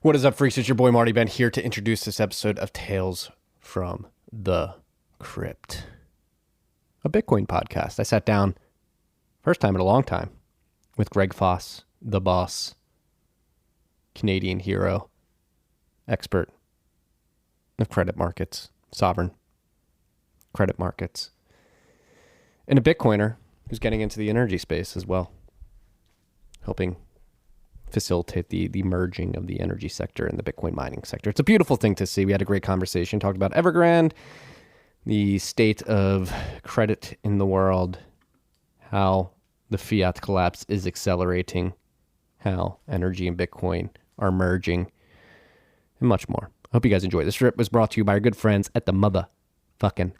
What is up, freaks? It's your boy Marty Ben here to introduce this episode of Tales from the Crypt, a Bitcoin podcast. I sat down, first time in a long time, with Greg Foss, the boss, Canadian hero, expert of credit markets, sovereign credit markets, and a Bitcoiner who's getting into the energy space as well, helping facilitate the merging of the energy sector and the Bitcoin mining sector. It's a beautiful thing to see. We had a great conversation, talked about Evergrande, the state of credit in the world, how the fiat collapse is accelerating, how energy and Bitcoin are merging, and much more. I hope you guys enjoy. This trip was brought to you by our good friends at the motherfucking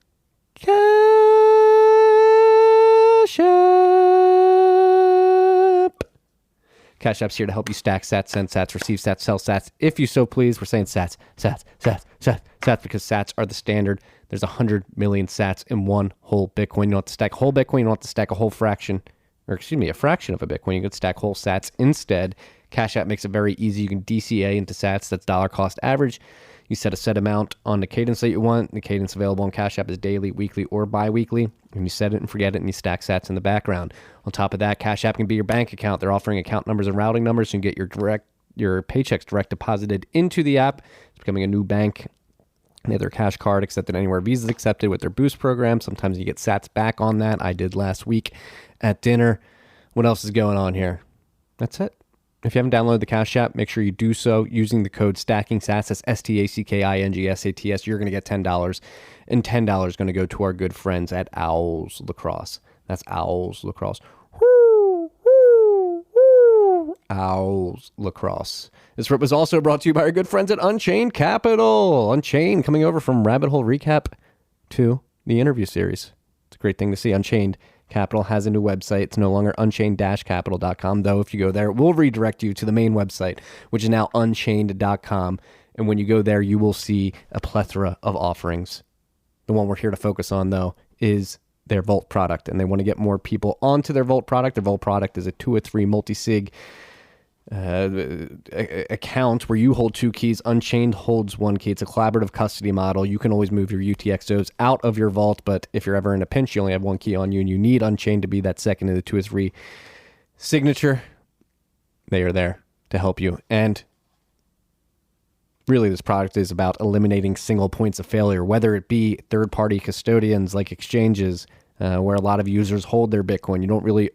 Cash App. Cash App's here to help you stack sats, send sats, receive sats, sell sats. If you so please, we're saying sats because sats are the standard. There's 100 million sats in one whole Bitcoin. You don't have to stack a whole Bitcoin. You don't have to stack a whole fraction, a fraction of a Bitcoin. You can stack whole sats instead. Cash App makes it very easy. You can DCA into sats. That's dollar cost average. You set a set amount on the cadence that you want. The cadence available on Cash App is daily, weekly, or bi-weekly. And you set it and forget it, and you stack sats in the background. On top of that, Cash App can be your bank account. They're offering account numbers and routing numbers, so you can get your paychecks direct deposited into the app. It's becoming a new bank. They have their cash card accepted anywhere Visa's accepted with their Boost program. Sometimes you get sats back on that. I did last week at dinner. What else is going on here? That's it. If you haven't downloaded the Cash App, make sure you do so using the code STACKINGSATS. That's STACKINGSATS. You're going to get $10, and $10 is going to go to our good friends at Owls Lacrosse. That's Owls Lacrosse. Woo, woo, woo. Owls Lacrosse. This trip was also brought to you by our good friends at Unchained Capital. Unchained, coming over from Rabbit Hole Recap to the interview series. It's a great thing to see. Unchained Capital has a new website. It's no longer unchained-capital.com, though if you go there, it will redirect you to the main website, which is now unchained.com. And when you go there, you will see a plethora of offerings. The one we're here to focus on, though, is their Vault product, and they want to get more people onto their Vault product. Their Vault product is a 2 or 3 multi-sig account where you hold 2 keys. Unchained holds 1 key. It's a collaborative custody model. You can always move your UTXOs out of your vault, but if you're ever in a pinch, you only have 1 key on you, and you need Unchained to be that second in the 2 or 3 signature. They are there to help you. And really, this product is about eliminating single points of failure, whether it be third-party custodians like exchanges, where a lot of users hold their Bitcoin. You don't really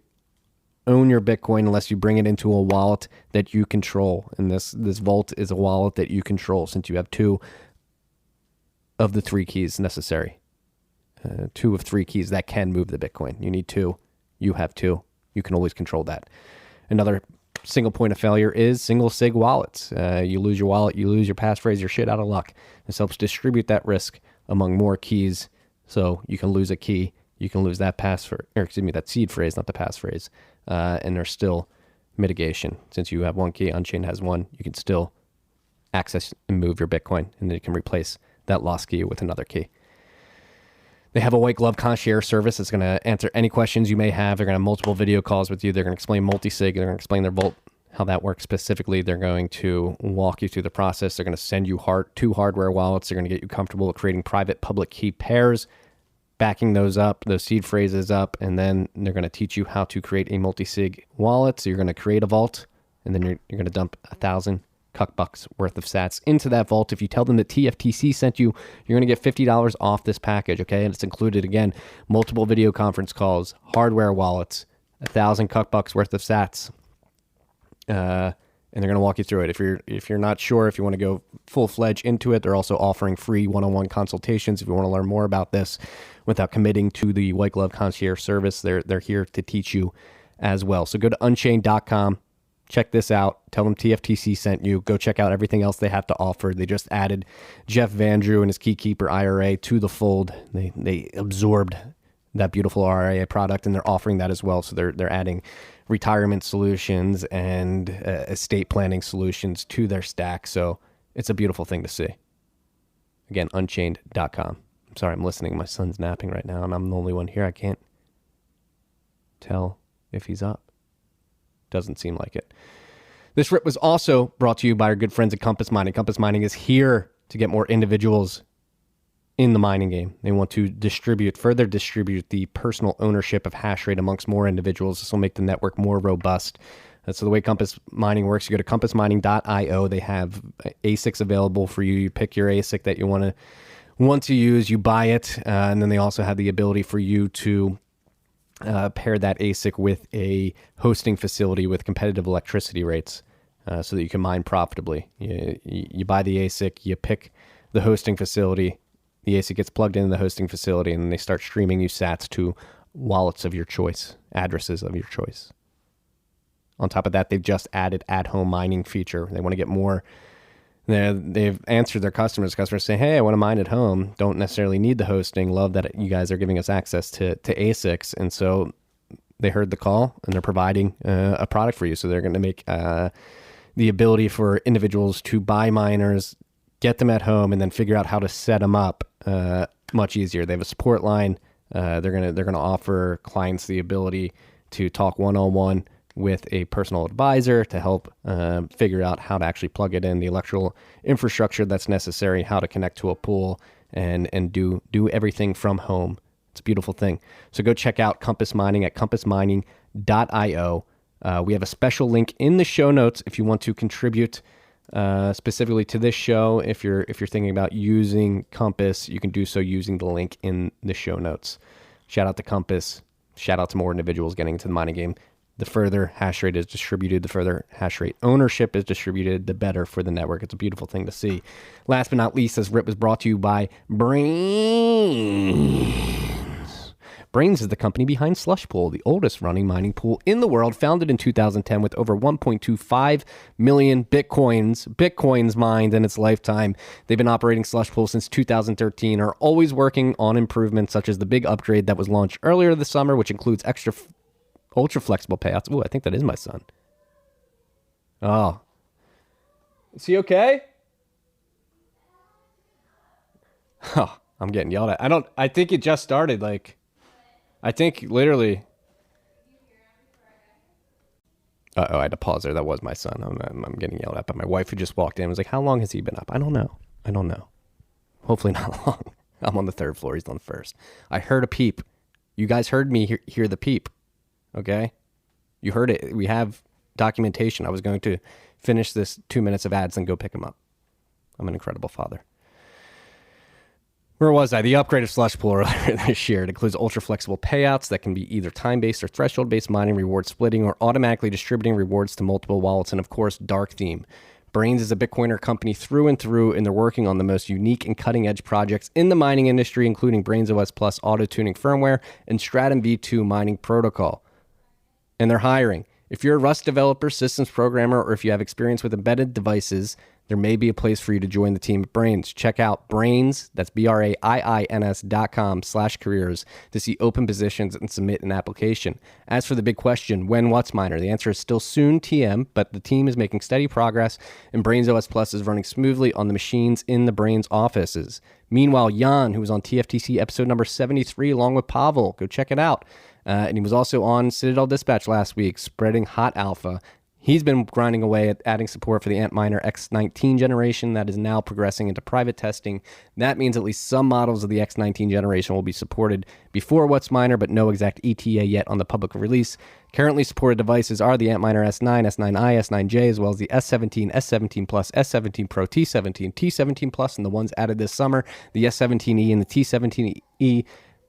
own your Bitcoin unless you bring it into a wallet that you control. And this vault is a wallet that you control, since you have 2 of the 3 keys necessary. 2 of 3 keys that can move the Bitcoin. You need 2. You have 2. You can always control that. Another single point of failure is single sig wallets. You lose your wallet, you lose your passphrase, you're shit out of luck. This helps distribute that risk among more keys, so you can lose a key. You can lose that that seed phrase, not the passphrase. And there's still mitigation. Since you have 1 key, Unchained has 1, you can still access and move your Bitcoin, and then you can replace that lost key with another key. They have a white glove concierge service that's going to answer any questions you may have. They're going to have multiple video calls with you. They're going to explain multi-sig. They're going to explain their Vault, how that works specifically. They're going to walk you through the process. They're going to send you 2 hardware wallets. They're going to get you comfortable with creating private public key pairs, backing those up, those seed phrases up, and then they're going to teach you how to create a multi-sig wallet. So you're going to create a vault, and then you're going to dump 1,000 $1,000 worth of sats into that vault. If you tell them that TFTC sent you, you're going to get $50 off this package, okay? And it's included, again, multiple video conference calls, hardware wallets, 1,000 $1,000 worth of sats. And they're going to walk you through it. If you're not sure, if you want to go full-fledged into it, they're also offering free one-on-one consultations. If you want to learn more about this without committing to the white glove concierge service, they're here to teach you as well. So go to unchained.com, check this out, tell them TFTC sent you, go check out everything else they have to offer. They just added Jeff Vandrew and his Keykeeper IRA to the fold. They absorbed that beautiful IRA product, and they're offering that as well. So they're adding retirement solutions and estate planning solutions to their stack. So it's a beautiful thing to see. Again, unchained.com. I'm sorry, I'm listening. My son's napping right now, and I'm the only one here. I can't tell if he's up. Doesn't seem like it. This rip was also brought to you by our good friends at Compass Mining. Compass Mining is here to get more individuals in the mining game. They want to further distribute the personal ownership of hash rate amongst more individuals. This will make the network more robust. So the way Compass Mining works, you go to compassmining.io. They have ASICs available for you. You pick your ASIC that you want to use, you buy it, and then they also have the ability for you to pair that ASIC with a hosting facility with competitive electricity rates so that you can mine profitably. You buy the ASIC, you pick the hosting facility, the ASIC gets plugged into the hosting facility, and then they start streaming you sats to wallets of your choice, addresses of your choice. On top of that, they've just added at-home mining feature. They want to get more. They've answered their customers. Customers say, hey, I want to mine at home. Don't necessarily need the hosting. Love that you guys are giving us access to ASICs. And so they heard the call, and they're providing a product for you. So they're going to make the ability for individuals to buy miners, get them at home, and then figure out how to set them up much easier. They have a support line. They're gonna offer clients the ability to talk one-on-one with a personal advisor to help figure out how to actually plug it in, the electrical infrastructure that's necessary, how to connect to a pool, and do everything from home. It's a beautiful thing. So go check out Compass Mining at compassmining.io. We have a special link in the show notes if you want to contribute specifically to this show. If you're thinking about using Compass, you can do so using the link in the show notes. Shout out to Compass. Shout out to more individuals getting into the mining game. The further hash rate is distributed, the further hash rate ownership is distributed, the better for the network. It's a beautiful thing to see. Last but not least, this rip was brought to you by Brains. Brains is the company behind Slush Pool, the oldest running mining pool in the world, founded in 2010 with over 1.25 million bitcoins mined in its lifetime. They've been operating Slush Pool since 2013, are always working on improvements such as the big upgrade that was launched earlier this summer, which includes ultra flexible payouts. Ooh, I think that is my son. Oh. Is he okay? Oh, I'm getting yelled at. I think it just started. I think literally. Uh-oh, I had to pause there. That was my son. I'm getting yelled at by my wife who just walked in and was like, how long has he been up? I don't know. Hopefully not long. I'm on the third floor. He's on the first. I heard a peep. You guys heard me hear the peep. Okay? You heard it. We have documentation. I was going to finish this 2 minutes of ads and go pick him up. I'm an incredible father. Where was I? The upgrade of Slush Pool earlier this year. It includes ultra-flexible payouts that can be either time-based or threshold-based mining, reward splitting, or automatically distributing rewards to multiple wallets, and of course, dark theme. Brains is a Bitcoiner company through and through, and they're working on the most unique and cutting-edge projects in the mining industry, including Brains OS Plus auto-tuning firmware and Stratum V2 mining protocol. And they're hiring. If you're a Rust developer, systems programmer, or if you have experience with embedded devices, there may be a place for you to join the team at Brains. Check out Brains, that's BRAIINS.com/careers to see open positions and submit an application. As for the big question, when WhatsMiner? The answer is still soon TM, but the team is making steady progress, and Brains OS Plus is running smoothly on the machines in the Brains offices. Meanwhile, Jan, who was on TFTC episode number 73, along with Pavel, go check it out. And he was also on Citadel Dispatch last week, spreading hot alpha. He's been grinding away at adding support for the Antminer X19 generation that is now progressing into private testing. That means at least some models of the X19 generation will be supported before WhatsMiner, but no exact ETA yet on the public release. Currently supported devices are the Antminer S9, S9i, S9j, as well as the S17, S17 Plus, S17 Pro, T17, T17 Plus, and the ones added this summer, the S17e and the T17e.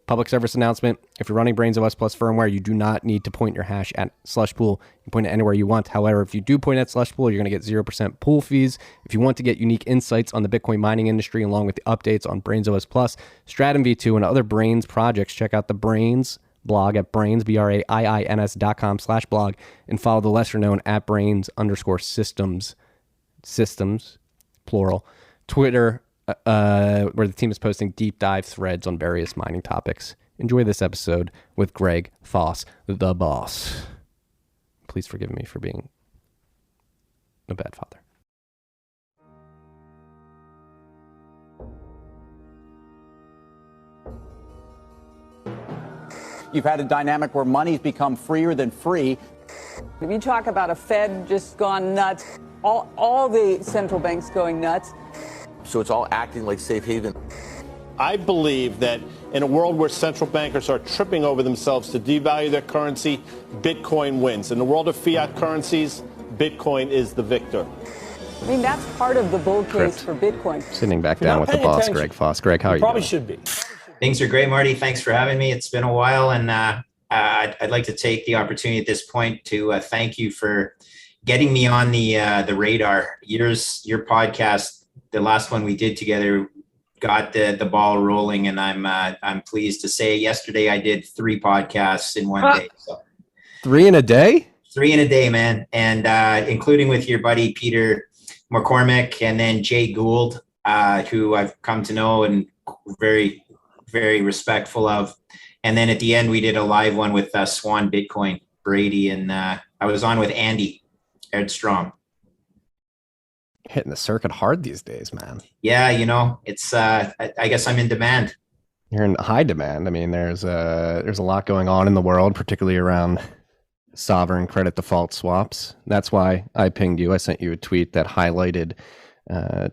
Public service announcement. If you're running Brains OS Plus firmware, you do not need to point your hash at Slush Pool. You can point it anywhere you want. However, if you do point at Slush Pool, you're going to get 0% pool fees. If you want to get unique insights on the Bitcoin mining industry, along with the updates on Brains OS Plus, Stratum V2, and other Brains projects, check out the Brains blog at Brains, BRAIINS.com/blog, and follow the lesser known at Brains_systems, plural, Twitter, where the team is posting deep dive threads on various mining topics. Enjoy this episode with Greg Foss, the boss. Please forgive me for being a bad father. You've had a dynamic where money's become freer than free. If you talk about a Fed just gone nuts, all the central banks going nuts. So it's all acting like safe haven. I believe that in a world where central bankers are tripping over themselves to devalue their currency, Bitcoin wins. In the world of fiat currencies, Bitcoin is the victor. I mean, that's part of the bull case for Bitcoin. Sitting back down with the boss, Greg Foss. Greg, how are you Probably doing? should be. Things are great, Marty. Thanks for having me. It's been a while, and I'd like to take the opportunity at this point to thank you for getting me on the radar. Your podcast, the last one we did together, got the ball rolling, and I'm pleased to say yesterday I did 3 podcasts in one day. So 3 in a day? 3 in a day, man, and including with your buddy Peter McCormick and then Jay Gould, who I've come to know and very, very respectful of. And then at the end, we did a live one with Swan Bitcoin, Brady, and I was on with Andy Erdstrom. Hitting the circuit hard these days, man. Yeah, it's I guess I'm in demand. You're in high demand. I mean, there's a lot going on in the world, particularly around sovereign credit default swaps. That's why I pinged you. I sent you a tweet that highlighted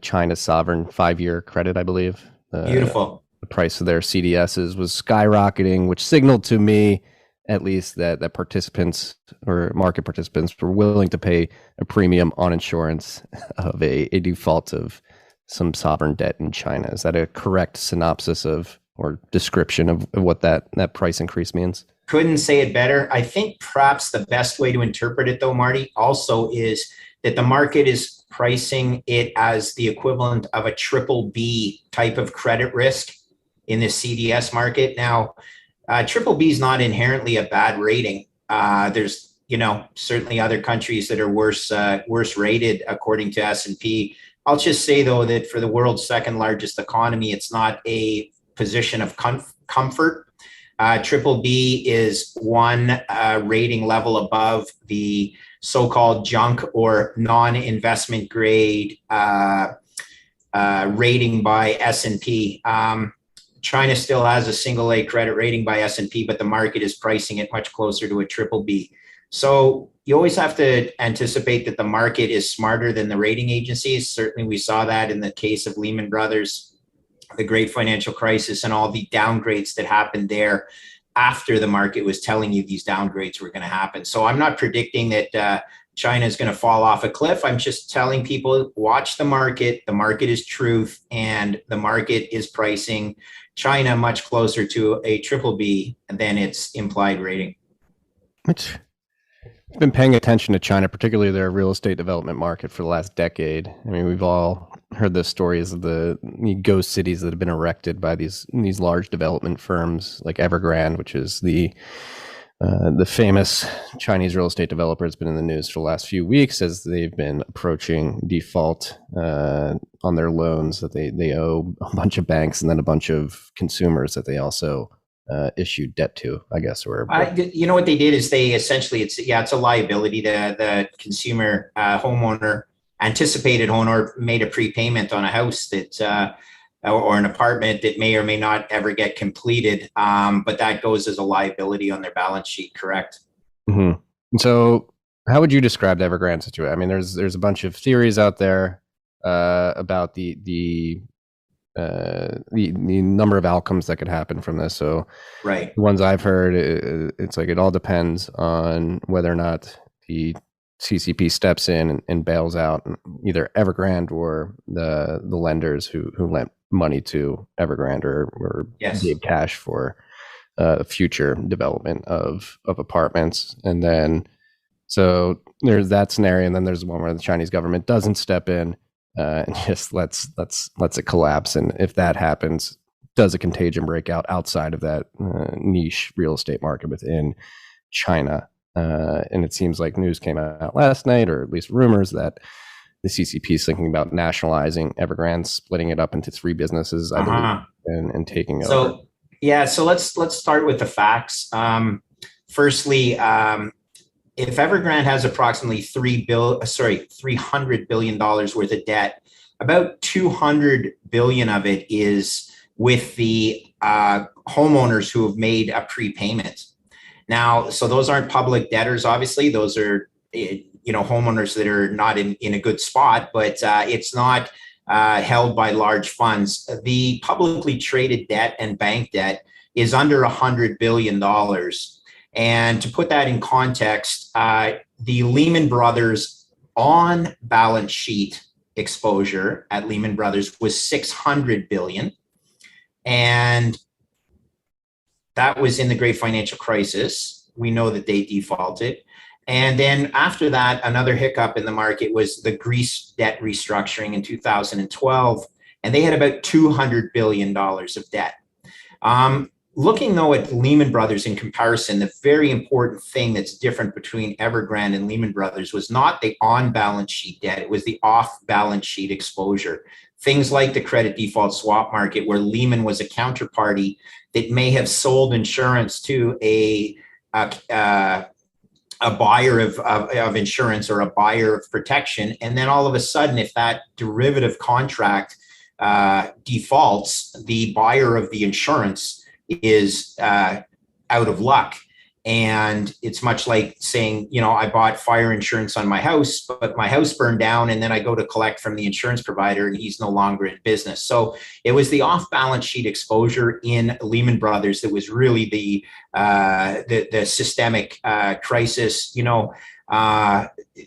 China's sovereign 5-year credit, I believe. Beautiful. The price of their CDSs was skyrocketing, which signaled to me, at least, that participants or market participants were willing to pay a premium on insurance of a default of some sovereign debt in China. Is that a correct synopsis of or description of what that price increase means? Couldn't say it better. I think perhaps the best way to interpret it, though, Marty, also is that the market is pricing it as the equivalent of a triple B type of credit risk in the CDS market. Now, triple B is not inherently a bad rating. There's, certainly other countries that are worse rated according to S&P. I'll just say, though, that for the world's second largest economy, it's not a position of comfort. Triple B is one rating level above the so-called junk or non-investment grade rating by S&P. China still has a single A credit rating by S&P, but the market is pricing it much closer to a triple B. So you always have to anticipate that the market is smarter than the rating agencies. Certainly we saw that in the case of Lehman Brothers, the great financial crisis, and all the downgrades that happened there after the market was telling you these downgrades were going to happen. So I'm not predicting that China is going to fall off a cliff. I'm just telling people, watch the market. The market is truth, and the market is pricing China much closer to a triple B than its implied rating. I've been paying attention to China, particularly their real estate development market, for the last decade. I mean, we've all heard the stories of the ghost cities that have been erected by these large development firms like Evergrande, which is the famous Chinese real estate developer. Has been in the news for the last few weeks as they've been approaching default on their loans that they owe a bunch of banks and then a bunch of consumers that they also issued debt to, I guess. Or what they did is they essentially, it's a liability. The consumer homeowner, anticipated homeowner, made a prepayment on a house that or an apartment that may or may not ever get completed, but that goes as a liability on their balance sheet. Correct. Mm-hmm. So, how would you describe the Evergrande situation? I mean, there's a bunch of theories out there about the number of outcomes that could happen from this. So, right, the ones I've heard, it's like it all depends on whether or not the CCP steps in and bails out either Evergrande or the lenders who lent money to Evergrande or yes, gave cash for future development of apartments. And then so there's that scenario, and then there's one where the Chinese government doesn't step in and just lets it collapse. And if that happens, does a contagion break out outside of that niche real estate market within China? And it seems like news came out last night, or at least rumors, that the CCP is thinking about nationalizing Evergrande, splitting it up into 3 businesses, I believe, and taking over. So let's start with the facts. Firstly, if Evergrande has approximately $300 billion worth of debt, about $200 billion of it is with the homeowners who have made a prepayment. Now, so those aren't public debtors, obviously. Those are, homeowners that are not in a good spot, but it's not held by large funds. The publicly traded debt and bank debt is under $100 billion. And to put that in context, the Lehman Brothers on balance sheet exposure at Lehman Brothers was $600 billion. And that was in the great financial crisis. We know that they defaulted. And then after that, another hiccup in the market was the Greece debt restructuring in 2012. And they had about $200 billion of debt. Looking though at Lehman Brothers in comparison, the very important thing that's different between Evergrande and Lehman Brothers was not the on-balance sheet debt, it was the off-balance sheet exposure. Things like the credit default swap market, where Lehman was a counterparty that may have sold insurance to a buyer of insurance or a buyer of protection. And then all of a sudden, if that derivative contract defaults, the buyer of the insurance is out of luck. And it's much like saying, I bought fire insurance on my house, but my house burned down, and then I go to collect from the insurance provider and he's no longer in business. So it was the off-balance sheet exposure in Lehman Brothers that was really the systemic crisis.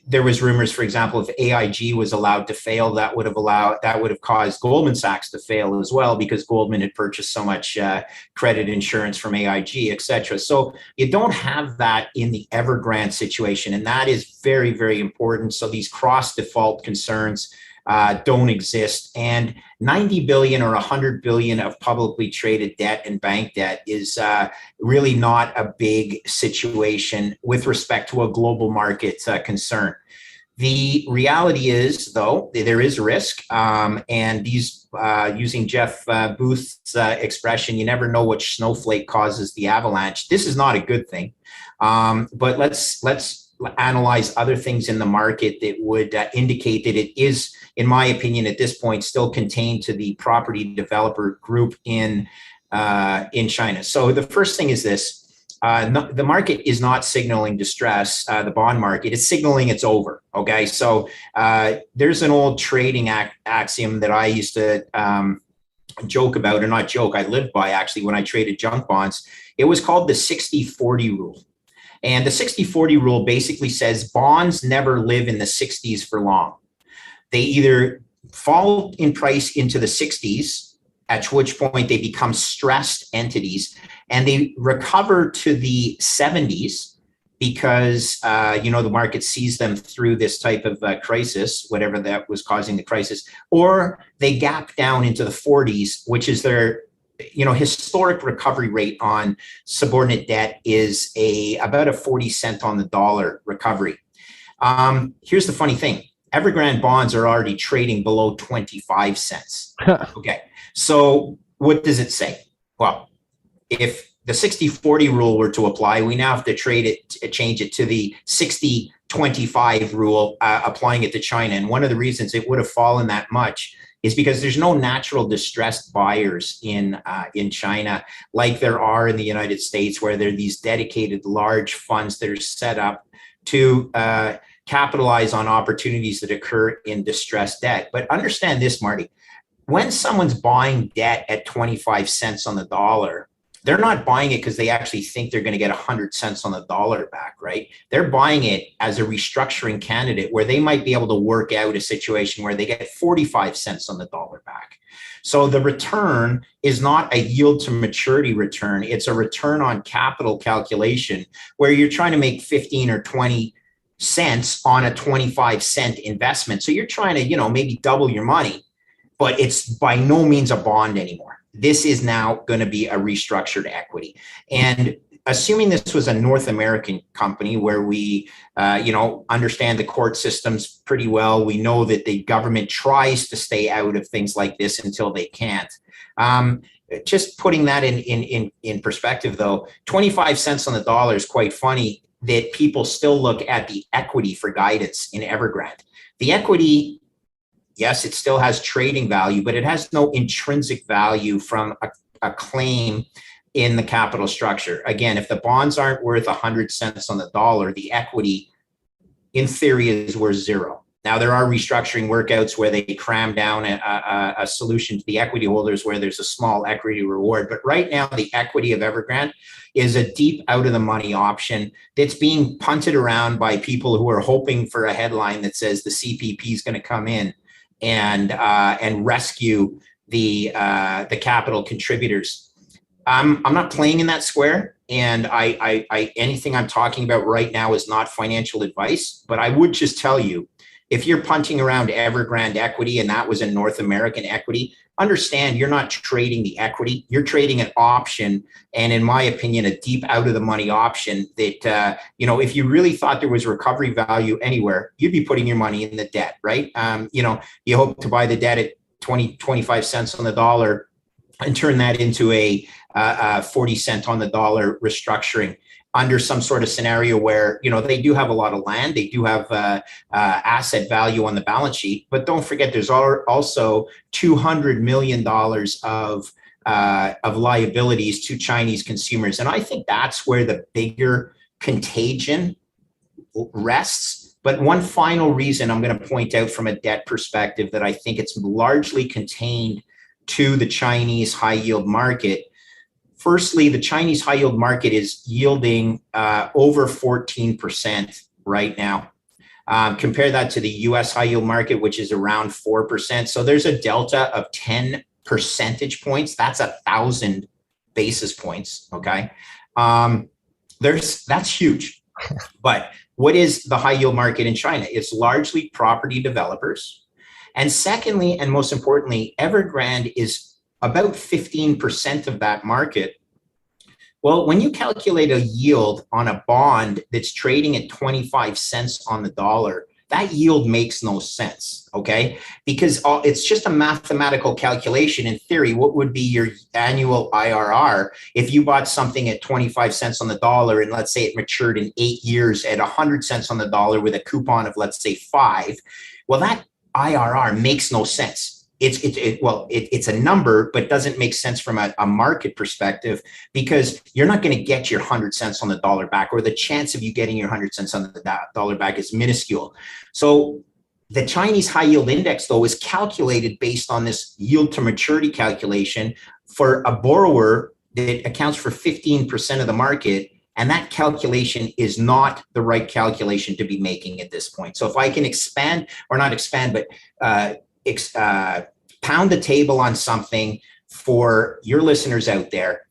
There was rumors, for example, if AIG was allowed to fail, that would have caused Goldman Sachs to fail as well, because Goldman had purchased so much credit insurance from AIG, et cetera. So you don't have that in the Evergrande situation, and that is very, very important. So these cross default concerns don't exist, and 90 billion or 100 billion of publicly traded debt and bank debt is really not a big situation with respect to a global market concern. The reality is, though, there is risk, and these, using Jeff Booth's expression, you never know which snowflake causes the avalanche. This is not a good thing, but let's analyze other things in the market that would indicate that it is, in my opinion, at this point, still contained to the property developer group in China. So the first thing is this. The market is not signaling distress, the bond market. It's signaling it's over, okay? So there's an old trading axiom that I used to joke about, or not joke, I lived by actually when I traded junk bonds. It was called the 60-40 rule. And the 60-40 rule basically says bonds never live in the 60s for long. They either fall in price into the 60s, at which point they become stressed entities, and they recover to the 70s because, the market sees them through this type of crisis, whatever that was causing the crisis, or they gap down into the 40s, which is their historic recovery rate on subordinate debt is about a 40 cent on the dollar recovery. Here's the funny thing. Evergrande bonds are already trading below 25 cents. Okay. So what does it say? Well, if the 60-40 rule were to apply, we now have to change it to the 60-25 rule, applying it to China. And one of the reasons it would have fallen that much is because there's no natural distressed buyers in China like there are in the United States, where there are these dedicated large funds that are set up to capitalize on opportunities that occur in distressed debt. But understand this, Marty, when someone's buying debt at 25 cents on the dollar, they're not buying it because they actually think they're going to get 100 cents on the dollar back, right? They're buying it as a restructuring candidate where they might be able to work out a situation where they get 45 cents on the dollar back. So the return is not a yield to maturity return. It's a return on capital calculation where you're trying to make 15 or 20 cents on a 25 cent investment. So you're trying to, maybe double your money, but it's by no means a bond anymore. This is now going to be a restructured equity. And assuming this was a North American company where we, understand the court systems pretty well, we know that the government tries to stay out of things like this until they can't. Just putting that in perspective, though, 25 cents on the dollar is quite funny that people still look at the equity for guidance in Evergrande. The equity, yes, it still has trading value, but it has no intrinsic value from a claim in the capital structure. Again, if the bonds aren't worth 100 cents on the dollar, the equity in theory is worth zero. Now, there are restructuring workouts where they cram down a solution to the equity holders where there's a small equity reward. But right now, the equity of Evergrande is a deep out of the money option that's being punted around by people who are hoping for a headline that says the CPP is going to come in and rescue the capital contributors. I'm not playing in that square, and I anything I'm talking about right now is not financial advice. But I would just tell you, if you're punting around Evergrande equity and that was a North American equity, understand you're not trading the equity, you're trading an option. And in my opinion, a deep out of the money option that, if you really thought there was recovery value anywhere, you'd be putting your money in the debt, right? You hope to buy the debt at 25 cents on the dollar and turn that into a 40 cent on the dollar restructuring under some sort of scenario where, they do have a lot of land, they do have asset value on the balance sheet, but don't forget there's also $200 million of liabilities to Chinese consumers. And I think that's where the bigger contagion rests. But one final reason I'm going to point out from a debt perspective that I think it's largely contained to the Chinese high yield market. Firstly, the Chinese high yield market is yielding over 14% right now. Compare that to the US high yield market, which is around 4%. So there's a delta of 10 percentage points. That's 1,000 basis points. Okay. That's huge. But what is the high yield market in China? It's largely property developers. And secondly, and most importantly, Evergrande is about 15% of that market. Well, when you calculate a yield on a bond that's trading at 25 cents on the dollar, that yield makes no sense, okay? Because it's just a mathematical calculation. In theory, what would be your annual IRR if you bought something at 25 cents on the dollar and let's say it matured in 8 years at 100 cents on the dollar with a coupon of, let's say, 5? Well, that IRR makes no sense. It's a number, but doesn't make sense from a market perspective because you're not going to get your 100 cents on the dollar back, or the chance of you getting your 100 cents on the dollar back is minuscule. So the Chinese high yield index, though, is calculated based on this yield to maturity calculation for a borrower that accounts for 15% of the market. And that calculation is not the right calculation to be making at this point. So if I can expand, or not expand, but pound the table on something for your listeners out there,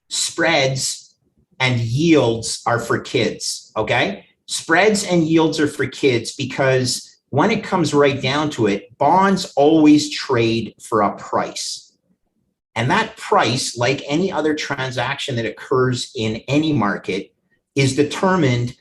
spreads and yields are for kids, okay? Spreads and yields are for kids because when it comes right down to it, bonds always trade for a price. And that price, like any other transaction that occurs in any market, is determined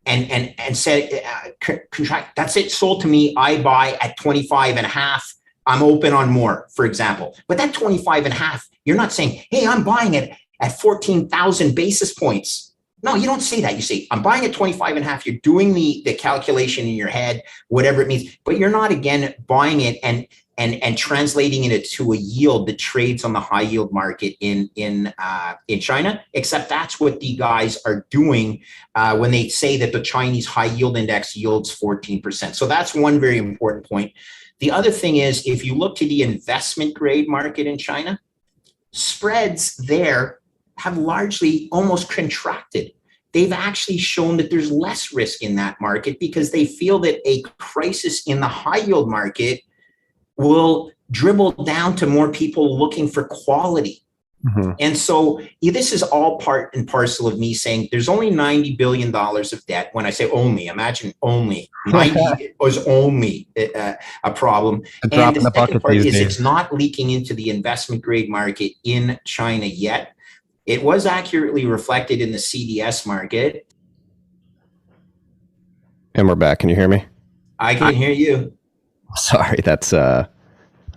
and said, contract, that's it, sold to me, I buy at 25 and a half, I'm open on more, for example. But that 25 and a half, you're not saying, hey, I'm buying it at 14,000 basis points. No, you don't say that. You say, I'm buying at 25 and a half. You're doing the calculation in your head, whatever it means, but you're not, again, buying it and translating it to a yield that trades on the high yield market in China, except that's what the guys are doing when they say that the Chinese high yield index yields 14%. So that's one very important point. The other thing is, if you look to the investment grade market in China, spreads there have largely almost contracted. They've actually shown that there's less risk in that market because they feel that a crisis in the high yield market will dribble down to more people looking for quality. Mm-hmm. And so this is all part and parcel of me saying there's only $90 billion of debt. When I say only, imagine only 90 was only a problem. And the second part is it's not leaking into the investment grade market in China yet. It was accurately reflected in the CDS market. And we're back. Can you hear me? I can hear you. Sorry, that's I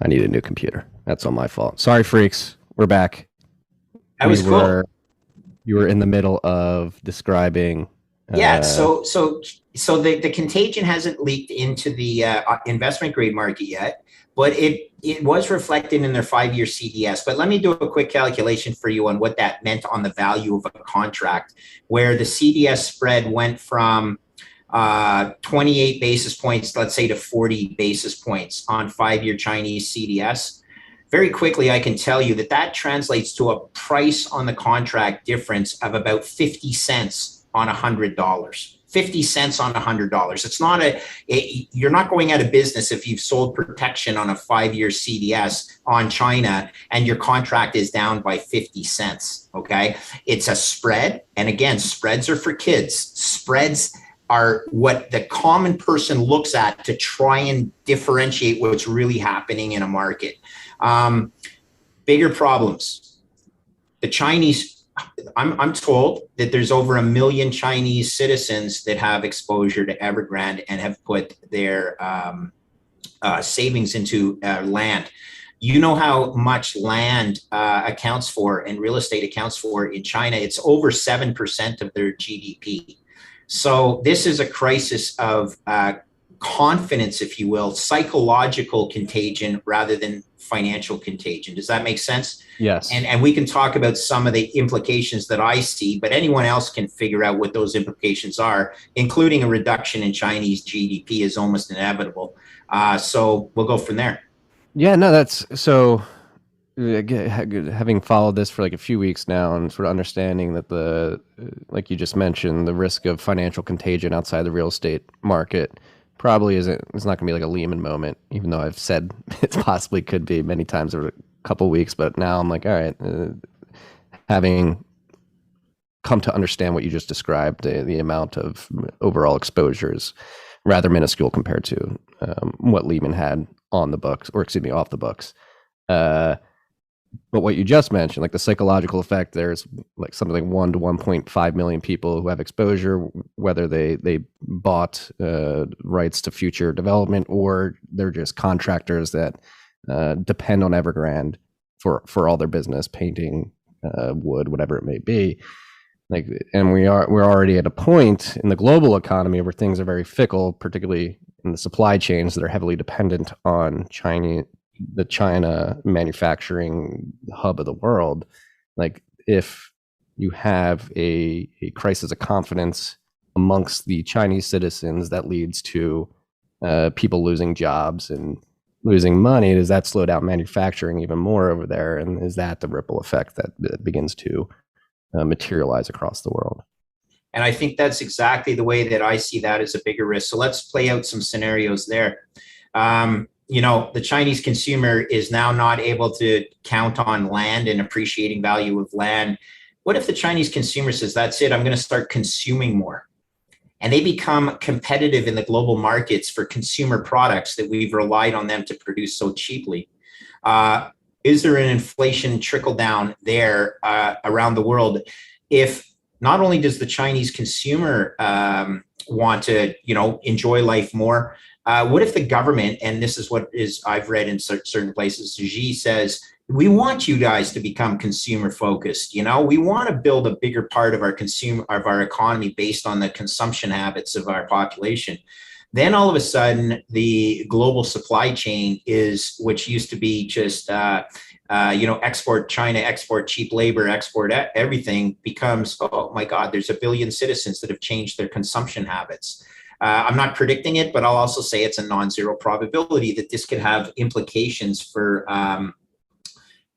need a new computer. That's all my fault. Sorry, freaks. We're back. That was cool. You were in the middle of describing. So the contagion hasn't leaked into the investment grade market yet, but it was reflected in their 5-year CDS. But let me do a quick calculation for you on what that meant on the value of a contract, where the CDS spread went from 28 basis points, let's say, to 40 basis points on 5-year Chinese CDS. Very quickly, I can tell you that translates to a price on the contract difference of about 50 cents on $100. 50 cents on $100. It's not you're not going out of business if you've sold protection on a 5-year CDS on China and your contract is down by 50 cents. Okay. It's a spread. And again, spreads are for kids. Spreads are what the common person looks at to try and differentiate what's really happening in a market. Bigger problems. The Chinese, I'm told that there's over 1 million Chinese citizens that have exposure to Evergrande and have put their savings into land. You know how much land accounts for and real estate accounts for in China? It's over 7% of their GDP. So this is a crisis of confidence, if you will, psychological contagion rather than financial contagion. Does that make sense? Yes. And we can talk about some of the implications that I see, but anyone else can figure out what those implications are, including a reduction in Chinese GDP is almost inevitable. So we'll go from there. Yeah, no, that's so. Having followed this for like a few weeks now and sort of understanding that like you just mentioned, the risk of financial contagion outside the real estate market probably it's not going to be like a Lehman moment, even though I've said it possibly could be many times over a couple of weeks. But now I'm like, all right, having come to understand what you just described, the amount of overall exposure is rather minuscule compared to what Lehman had on the books, or excuse me, off the books. But what you just mentioned, like the psychological effect, there's like something like 1 to 1.5 million people who have exposure, whether they bought rights to future development or they're just contractors that depend on Evergrande for all their business, painting, wood, whatever it may be. Like, and we're already at a point in the global economy where things are very fickle, particularly in the supply chains that are heavily dependent on the China manufacturing hub of the world. Like, if you have a crisis of confidence amongst the Chinese citizens that leads to people losing jobs and losing money, does that slow down manufacturing even more over there? And is that the ripple effect that begins to materialize across the world? And I think that's exactly the way that I see that as a bigger risk. So let's play out some scenarios there. The Chinese consumer is now not able to count on land and appreciating value of land. What if the Chinese consumer says, that's it, I'm going to start consuming more? And they become competitive in the global markets for consumer products that we've relied on them to produce so cheaply. Is there an inflation trickle down there around the world? If not only does the Chinese consumer want to, enjoy life more, what if the government, and this is what I've read in certain places, Xi says, we want you guys to become consumer focused. We want to build a bigger part of our economy based on the consumption habits of our population. Then all of a sudden, the global supply chain which used to be just, export China, export cheap labor, export everything, becomes, oh my God, there's 1 billion citizens that have changed their consumption habits. I'm not predicting it, but I'll also say it's a non-zero probability that this could have implications for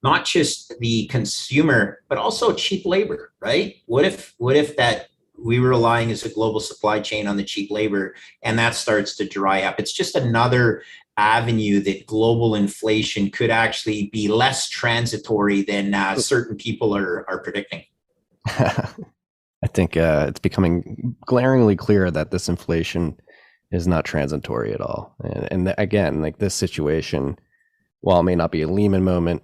not just the consumer, but also cheap labor, right? What if that we were relying as a global supply chain on the cheap labor and that starts to dry up? It's just another avenue that global inflation could actually be less transitory than certain people are predicting. I think it's becoming glaringly clear that this inflation is not transitory at all. And again, like this situation, while it may not be a Lehman moment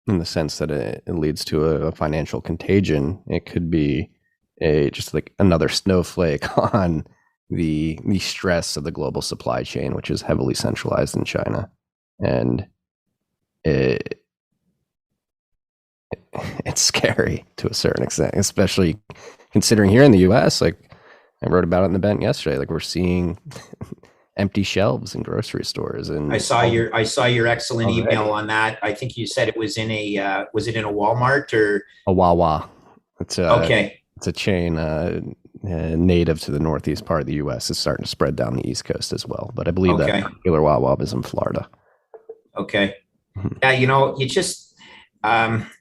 in the sense that it leads to a financial contagion, it could be just like another snowflake on the stress of the global supply chain, which is heavily centralized in China. And it's scary to a certain extent, especially considering here in the US, like I wrote about it in the Bent yesterday, like we're seeing empty shelves in grocery stores. And I saw your excellent already. email on that. I think you said it was in a was it in a Walmart or a Wawa. It's okay. It's a chain native to the northeast part of the U.S. It's starting to spread down the East Coast as well. But I believe that particular Wawa is in Florida. Okay. Yeah, you just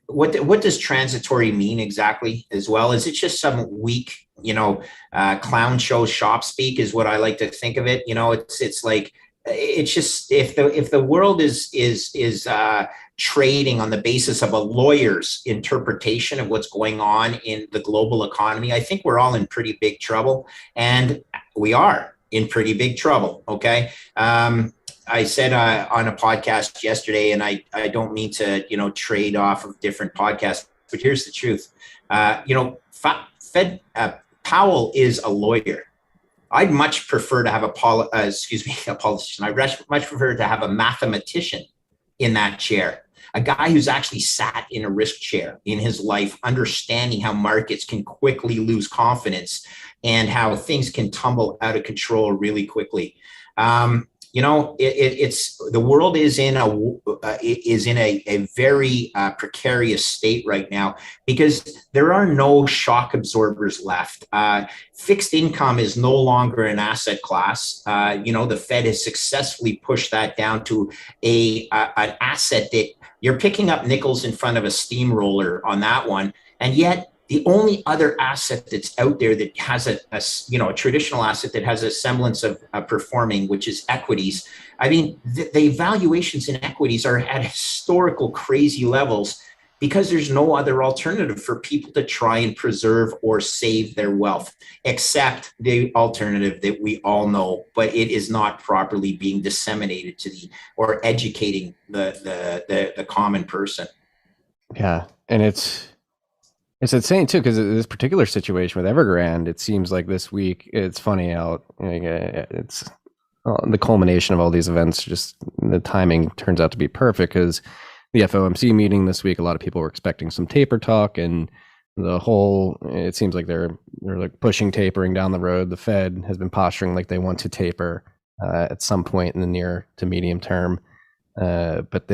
what does transitory mean exactly as well? Is it just some weak, clown show shop speak is what I like to think of it. It's like it's just if the world is trading on the basis of a lawyer's interpretation of what's going on in the global economy, I think we're all in pretty big trouble, and we are in pretty big trouble. Okay. I said on a podcast yesterday, and I don't mean to, trade off of different podcasts, but here's the truth. Powell is a lawyer. I'd much prefer to have a politician. I'd much prefer to have a mathematician in that chair, a guy who's actually sat in a risk chair in his life, understanding how markets can quickly lose confidence and how things can tumble out of control really quickly. It's the world is in a very precarious state right now because there are no shock absorbers left. Fixed income is no longer an asset class. The Fed has successfully pushed that down to an asset that you're picking up nickels in front of a steamroller on that one, and yet the only other asset that's out there that has a traditional asset that has a semblance of performing, which is equities. I mean, the valuations in equities are at historical crazy levels because there's no other alternative for people to try and preserve or save their wealth, except the alternative that we all know, but it is not properly being disseminated or educating the common person. Yeah, and it's insane too, because this particular situation with Evergrande, it seems like this week, it's funny how it's the culmination of all these events. Just the timing turns out to be perfect because the FOMC meeting this week, a lot of people were expecting some taper talk, and it seems like they're like pushing tapering down the road. The Fed has been posturing like they want to taper at some point in the near to medium term. But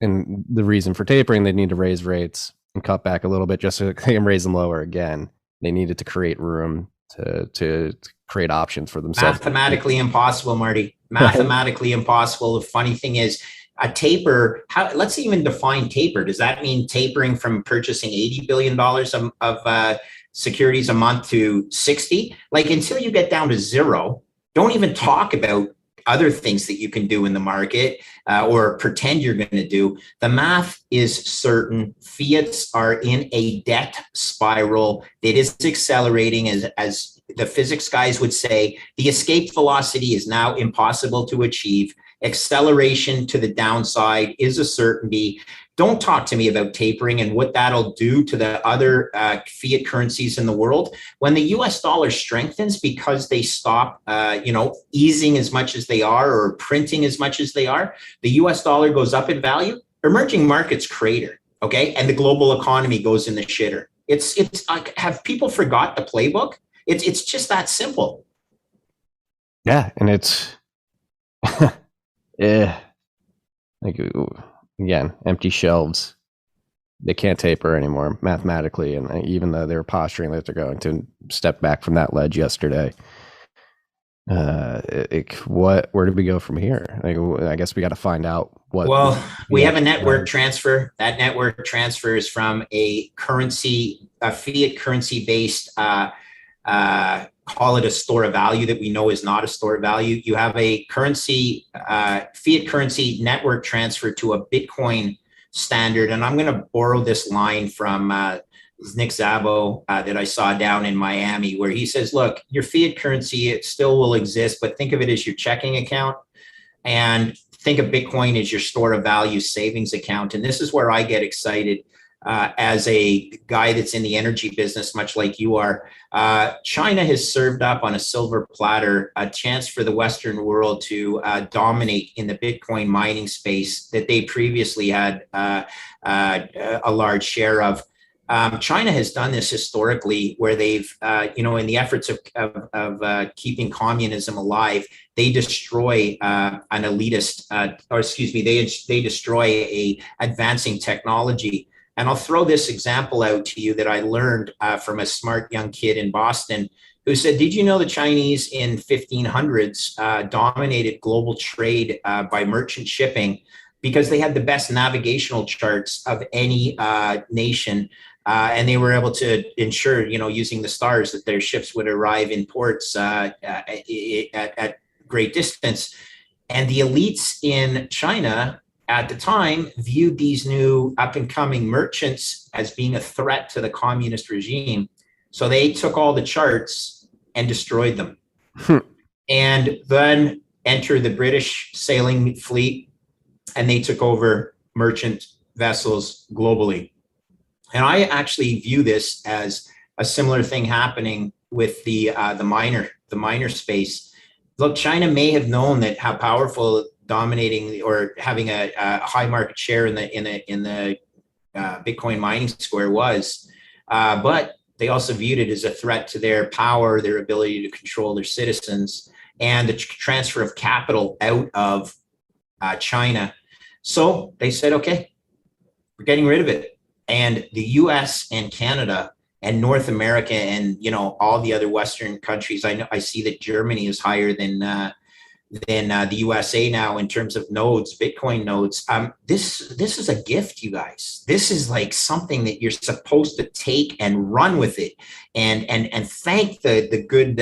and the reason for tapering, they need to raise rates and cut back a little bit just so they can raise them lower again. They needed to create room to create options for themselves. Mathematically impossible, Marty. Mathematically impossible. The funny thing is, a taper, let's even define taper. Does that mean tapering from purchasing $80 billion of securities a month to 60? Like, until you get down to zero, don't even talk about other things that you can do in the market or pretend you're going to do. The math is certain. Fiats are in a debt spiral that is accelerating. As the physics guys would say, the escape velocity is now impossible to achieve. Acceleration to the downside is a certainty. Don't talk to me about tapering and what that'll do to the other fiat currencies in the world. When the US dollar strengthens because they stop, easing as much as they are or printing as much as they are, the US dollar goes up in value, emerging markets crater, okay? And the global economy goes in the shitter. It's like, have people forgot the playbook? It's just that simple. Yeah, and it's like, again, empty shelves. They can't taper anymore mathematically, and even though they were posturing that they're going to step back from that ledge yesterday, where did we go from here? I guess we got to find out what. Well, we have a network transfer. That network transfer is from a fiat currency based. Call it a store of value that we know is not a store of value. You have a fiat currency network transfer to a Bitcoin standard. And I'm going to borrow this line from Nick Szabo that I saw down in Miami, where he says, look, your fiat currency, it still will exist, but think of it as your checking account and think of Bitcoin as your store of value savings account. And this is where I get excited. As a guy that's in the energy business, much like you are, China has served up on a silver platter a chance for the Western world to dominate in the Bitcoin mining space that they previously had a large share of. China has done this historically, where they've, in the efforts of keeping communism alive, they destroy an elitist, they destroy a advancing technology. And I'll throw this example out to you that I learned from a smart young kid in Boston who said, did you know the Chinese in 1500s dominated global trade by merchant shipping because they had the best navigational charts of any nation? And they were able to ensure, using the stars, that their ships would arrive in ports at great distance. And the elites in China at the time viewed these new up-and-coming merchants as being a threat to the communist regime. So they took all the charts and destroyed them. And then enter the British sailing fleet, and they took over merchant vessels globally. And I actually view this as a similar thing happening with the minor space. Look, China may have known that how powerful dominating or having a high market share in the Bitcoin mining square was, but they also viewed it as a threat to their power, their ability to control their citizens, and the transfer of capital out of China. So they said, okay, we're getting rid of it. And the US and Canada and North America and, all the other Western countries, I see that Germany is higher than the USA now in terms of nodes, Bitcoin nodes. This is a gift, you guys. This is like something that you're supposed to take and run with it, and thank the good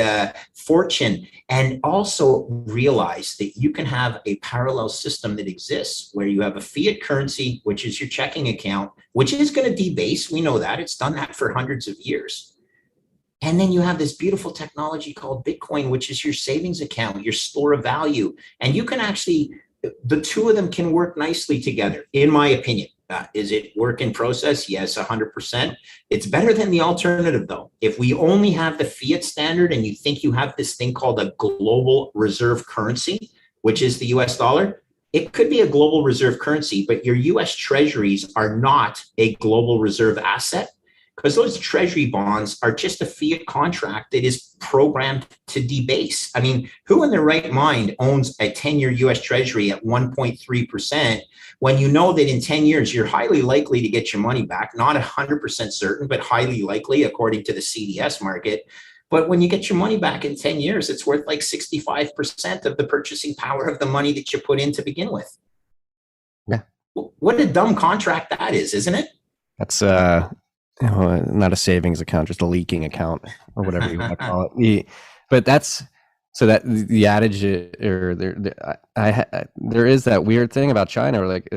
fortune, and also realize that you can have a parallel system that exists where you have a fiat currency, which is your checking account, which is going to debase. We know that. It's done that for hundreds of years. And then you have this beautiful technology called Bitcoin, which is your savings account, your store of value. And you can actually, the two of them can work nicely together, in my opinion. Is it work in process? Yes, 100%. It's better than the alternative, though. If we only have the fiat standard and you think you have this thing called a global reserve currency, which is the US dollar, it could be a global reserve currency, but your US treasuries are not a global reserve asset, because those treasury bonds are just a fiat contract that is programmed to debase. I mean, who in their right mind owns a 10-year US treasury at 1.3% when you know that in 10 years, you're highly likely to get your money back? Not 100% certain, but highly likely according to the CDS market. But when you get your money back in 10 years, it's worth like 65% of the purchasing power of the money that you put in to begin with. Yeah. What a dumb contract that is, isn't it? That's not a savings account, just a leaking account, or whatever you want to call it. But that's so that the adage, or there is that weird thing about China, where like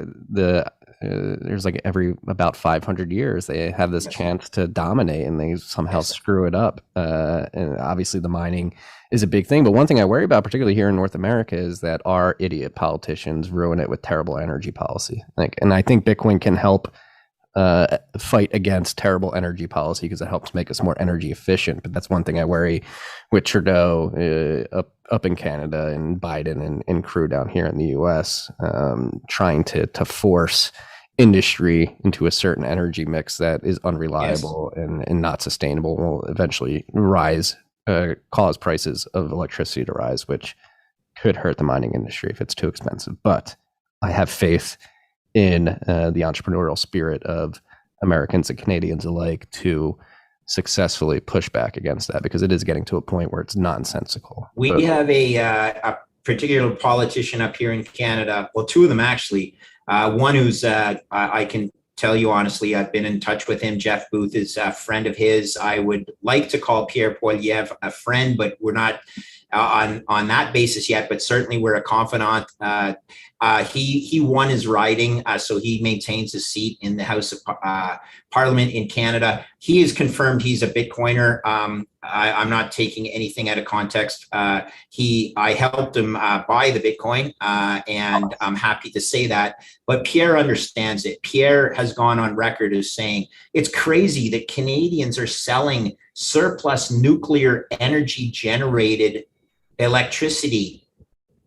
there's like every about 500 years they have this chance to dominate, and they somehow screw it up. And obviously the mining is a big thing. But one thing I worry about, particularly here in North America, is that our idiot politicians ruin it with terrible energy policy. And I think Bitcoin can help fight against terrible energy policy because it helps make us more energy efficient. But that's one thing I worry with Trudeau up in Canada, and Biden and crew down here in the US, trying to force industry into a certain energy mix that is unreliable and not sustainable, will eventually cause prices of electricity to rise, which could hurt the mining industry if it's too expensive. But I have faith in the entrepreneurial spirit of Americans and Canadians alike to successfully push back against that, because it is getting to a point where it's nonsensical. We have a particular politician up here in Canada, well, two of them actually. One who's, I can tell you honestly, I've been in touch with him. Jeff Booth is a friend of his. I would like to call Pierre Poilievre a friend, but we're not on that basis yet, but certainly we're a confidant. He won his riding, so he maintains his seat in the House of Parliament in Canada. He has confirmed he's a Bitcoiner. I'm not taking anything out of context. I helped him buy the Bitcoin, and I'm happy to say that. But Pierre understands it. Pierre has gone on record as saying it's crazy that Canadians are selling surplus nuclear energy generated electricity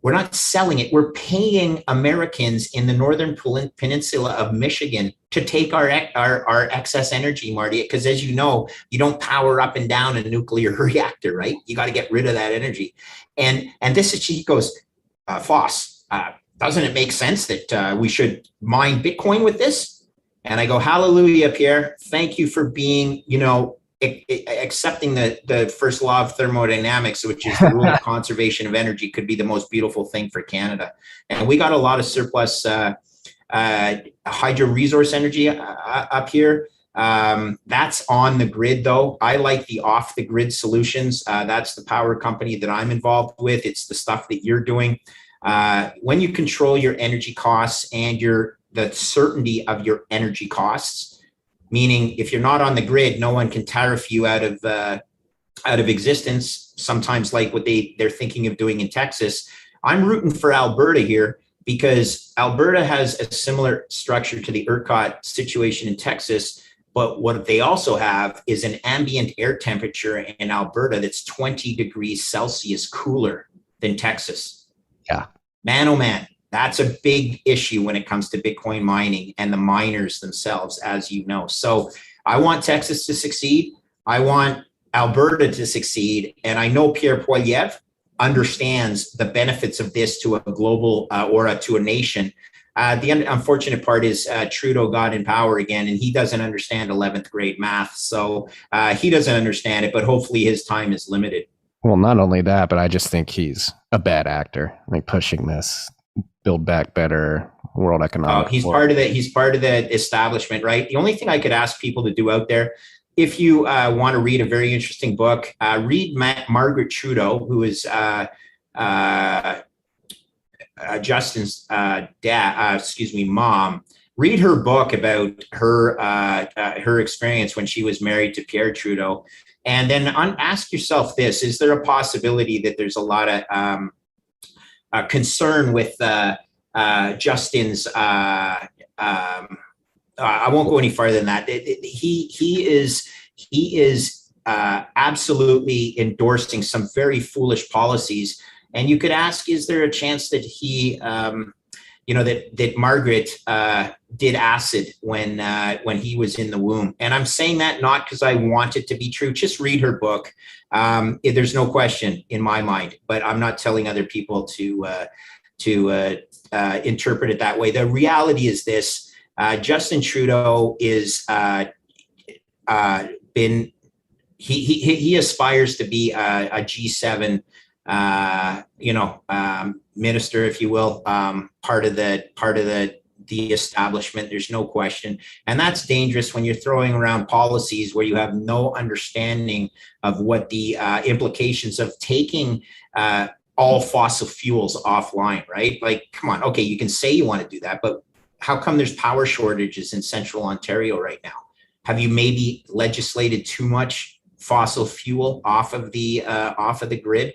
We're not selling it. We're paying Americans in the northern peninsula of Michigan to take our excess energy, Marty. Because as you know, you don't power up and down a nuclear reactor, right? You got to get rid of that energy. And this is, she goes, Foss, doesn't it make sense that we should mine Bitcoin with this? And I go, hallelujah, Pierre. Thank you for being, accepting the first law of thermodynamics, which is the rule of conservation of energy, could be the most beautiful thing for Canada. And we got a lot of surplus hydro resource energy up here. That's on the grid, though. I like the off the grid solutions. That's the power company that I'm involved with. It's the stuff that you're doing. When you control your energy costs and the certainty of your energy costs, meaning if you're not on the grid, no one can tariff you out of existence, sometimes like what they're thinking of doing in Texas. I'm rooting for Alberta here because Alberta has a similar structure to the ERCOT situation in Texas, but what they also have is an ambient air temperature in Alberta that's 20 degrees Celsius cooler than Texas. Yeah. Man, oh man. That's a big issue when it comes to Bitcoin mining and the miners themselves, as you know. So I want Texas to succeed. I want Alberta to succeed. And I know Pierre Poilievre understands the benefits of this to a global or to a nation. The unfortunate part is Trudeau got in power again, and he doesn't understand 11th grade math. So he doesn't understand it, but hopefully his time is limited. Well, not only that, but I just think he's a bad actor. Pushing this. Build back better, World Economic He's part of that. He's part of the establishment, right? The only thing I could ask people to do out there, if you want to read a very interesting book, read Margaret Trudeau, who is Justin's mom. Read her book about her experience when she was married to Pierre Trudeau, and then ask yourself this: is there a possibility that there's a lot of concern with Justin's? I won't go any farther than that. He is absolutely endorsing some very foolish policies, and you could ask: is there a chance that he, that Margaret did acid when he was in the womb? And I'm saying that not because I want it to be true. Just read her book. There's no question in my mind, but I'm not telling other people to interpret it that way. The reality is this: Justin Trudeau is he aspires to be a G7 minister, if you will, part of the establishment. There's no question. And that's dangerous when you're throwing around policies where you have no understanding of what the implications of taking all fossil fuels offline, right? Like, come on. Okay, you can say you want to do that, but how come there's power shortages in central Ontario right now? Have you maybe legislated too much fossil fuel off of the grid?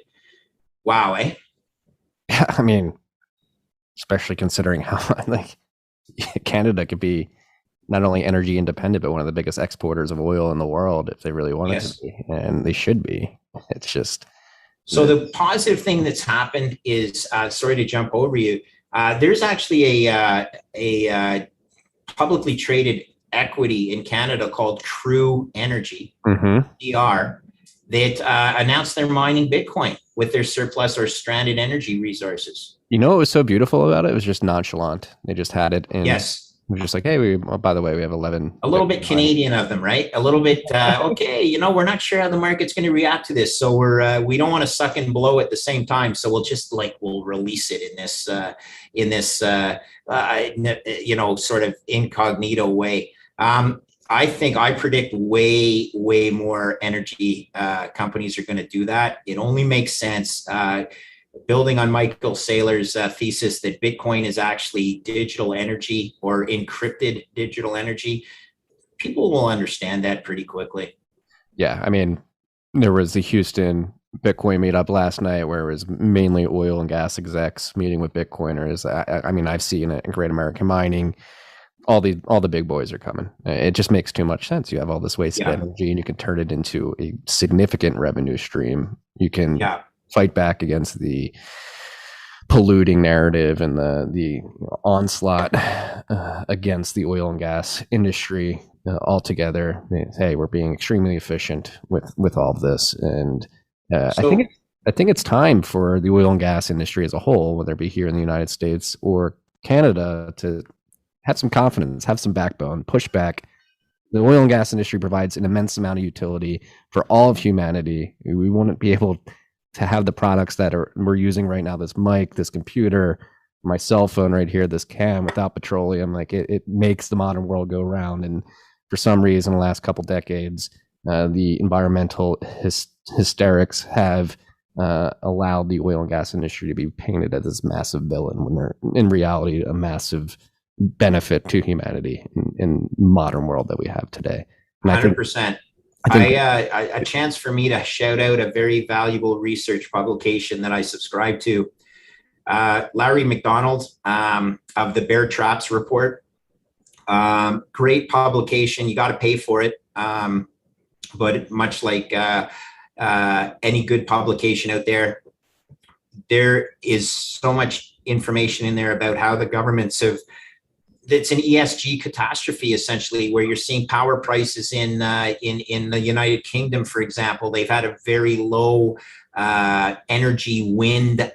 Wow, eh? Yeah, especially considering how Canada could be not only energy independent, but one of the biggest exporters of oil in the world if they really wanted to be, and they should be. It's just. So the positive thing that's happened is, sorry to jump over you, there's actually a publicly traded equity in Canada called True Energy, DR, that announced they're mining Bitcoin with their surplus or stranded energy resources. You know what was so beautiful about it? It was just nonchalant. They just had it. And yes. It was just like, hey, by the way, we have 11. A little bit Canadian of them, right? A little bit, okay, we're not sure how the market's going to react to this. So we don't want to suck and blow at the same time. So we'll just we'll release it in this sort of incognito way. I predict way more energy companies are going to do that. It only makes sense. Building on Michael Saylor's thesis that Bitcoin is actually digital energy or encrypted digital energy, people will understand that pretty quickly. Yeah, there was the Houston Bitcoin meetup last night where it was mainly oil and gas execs meeting with Bitcoiners. I've seen it in Great American Mining. All the big boys are coming. It just makes too much sense. You have all this wasted energy, and you can turn it into a significant revenue stream. You can fight back against the polluting narrative and the onslaught against the oil and gas industry altogether. Hey, we're being extremely efficient with all of this, and I think it's time for the oil and gas industry as a whole, whether it be here in the United States or Canada, to have some confidence, have some backbone, push back. The oil and gas industry provides an immense amount of utility for all of humanity. We wouldn't be able to have the products that we're using right now, this mic, this computer, my cell phone right here, this cam, without petroleum. Like it makes the modern world go round. And for some reason, the last couple decades, the environmental hysterics have allowed the oil and gas industry to be painted as this massive villain when they're in reality a massive benefit to humanity in modern world that we have today. And 100%. A chance for me to shout out a very valuable research publication that I subscribe to. Larry McDonald of the Bear Traps Report. Great publication. You got to pay for it. But much like any good publication out there is so much information in there about how the governments have, it's an ESG catastrophe, essentially, where you're seeing power prices in the United Kingdom, for example. They've had a very low energy wind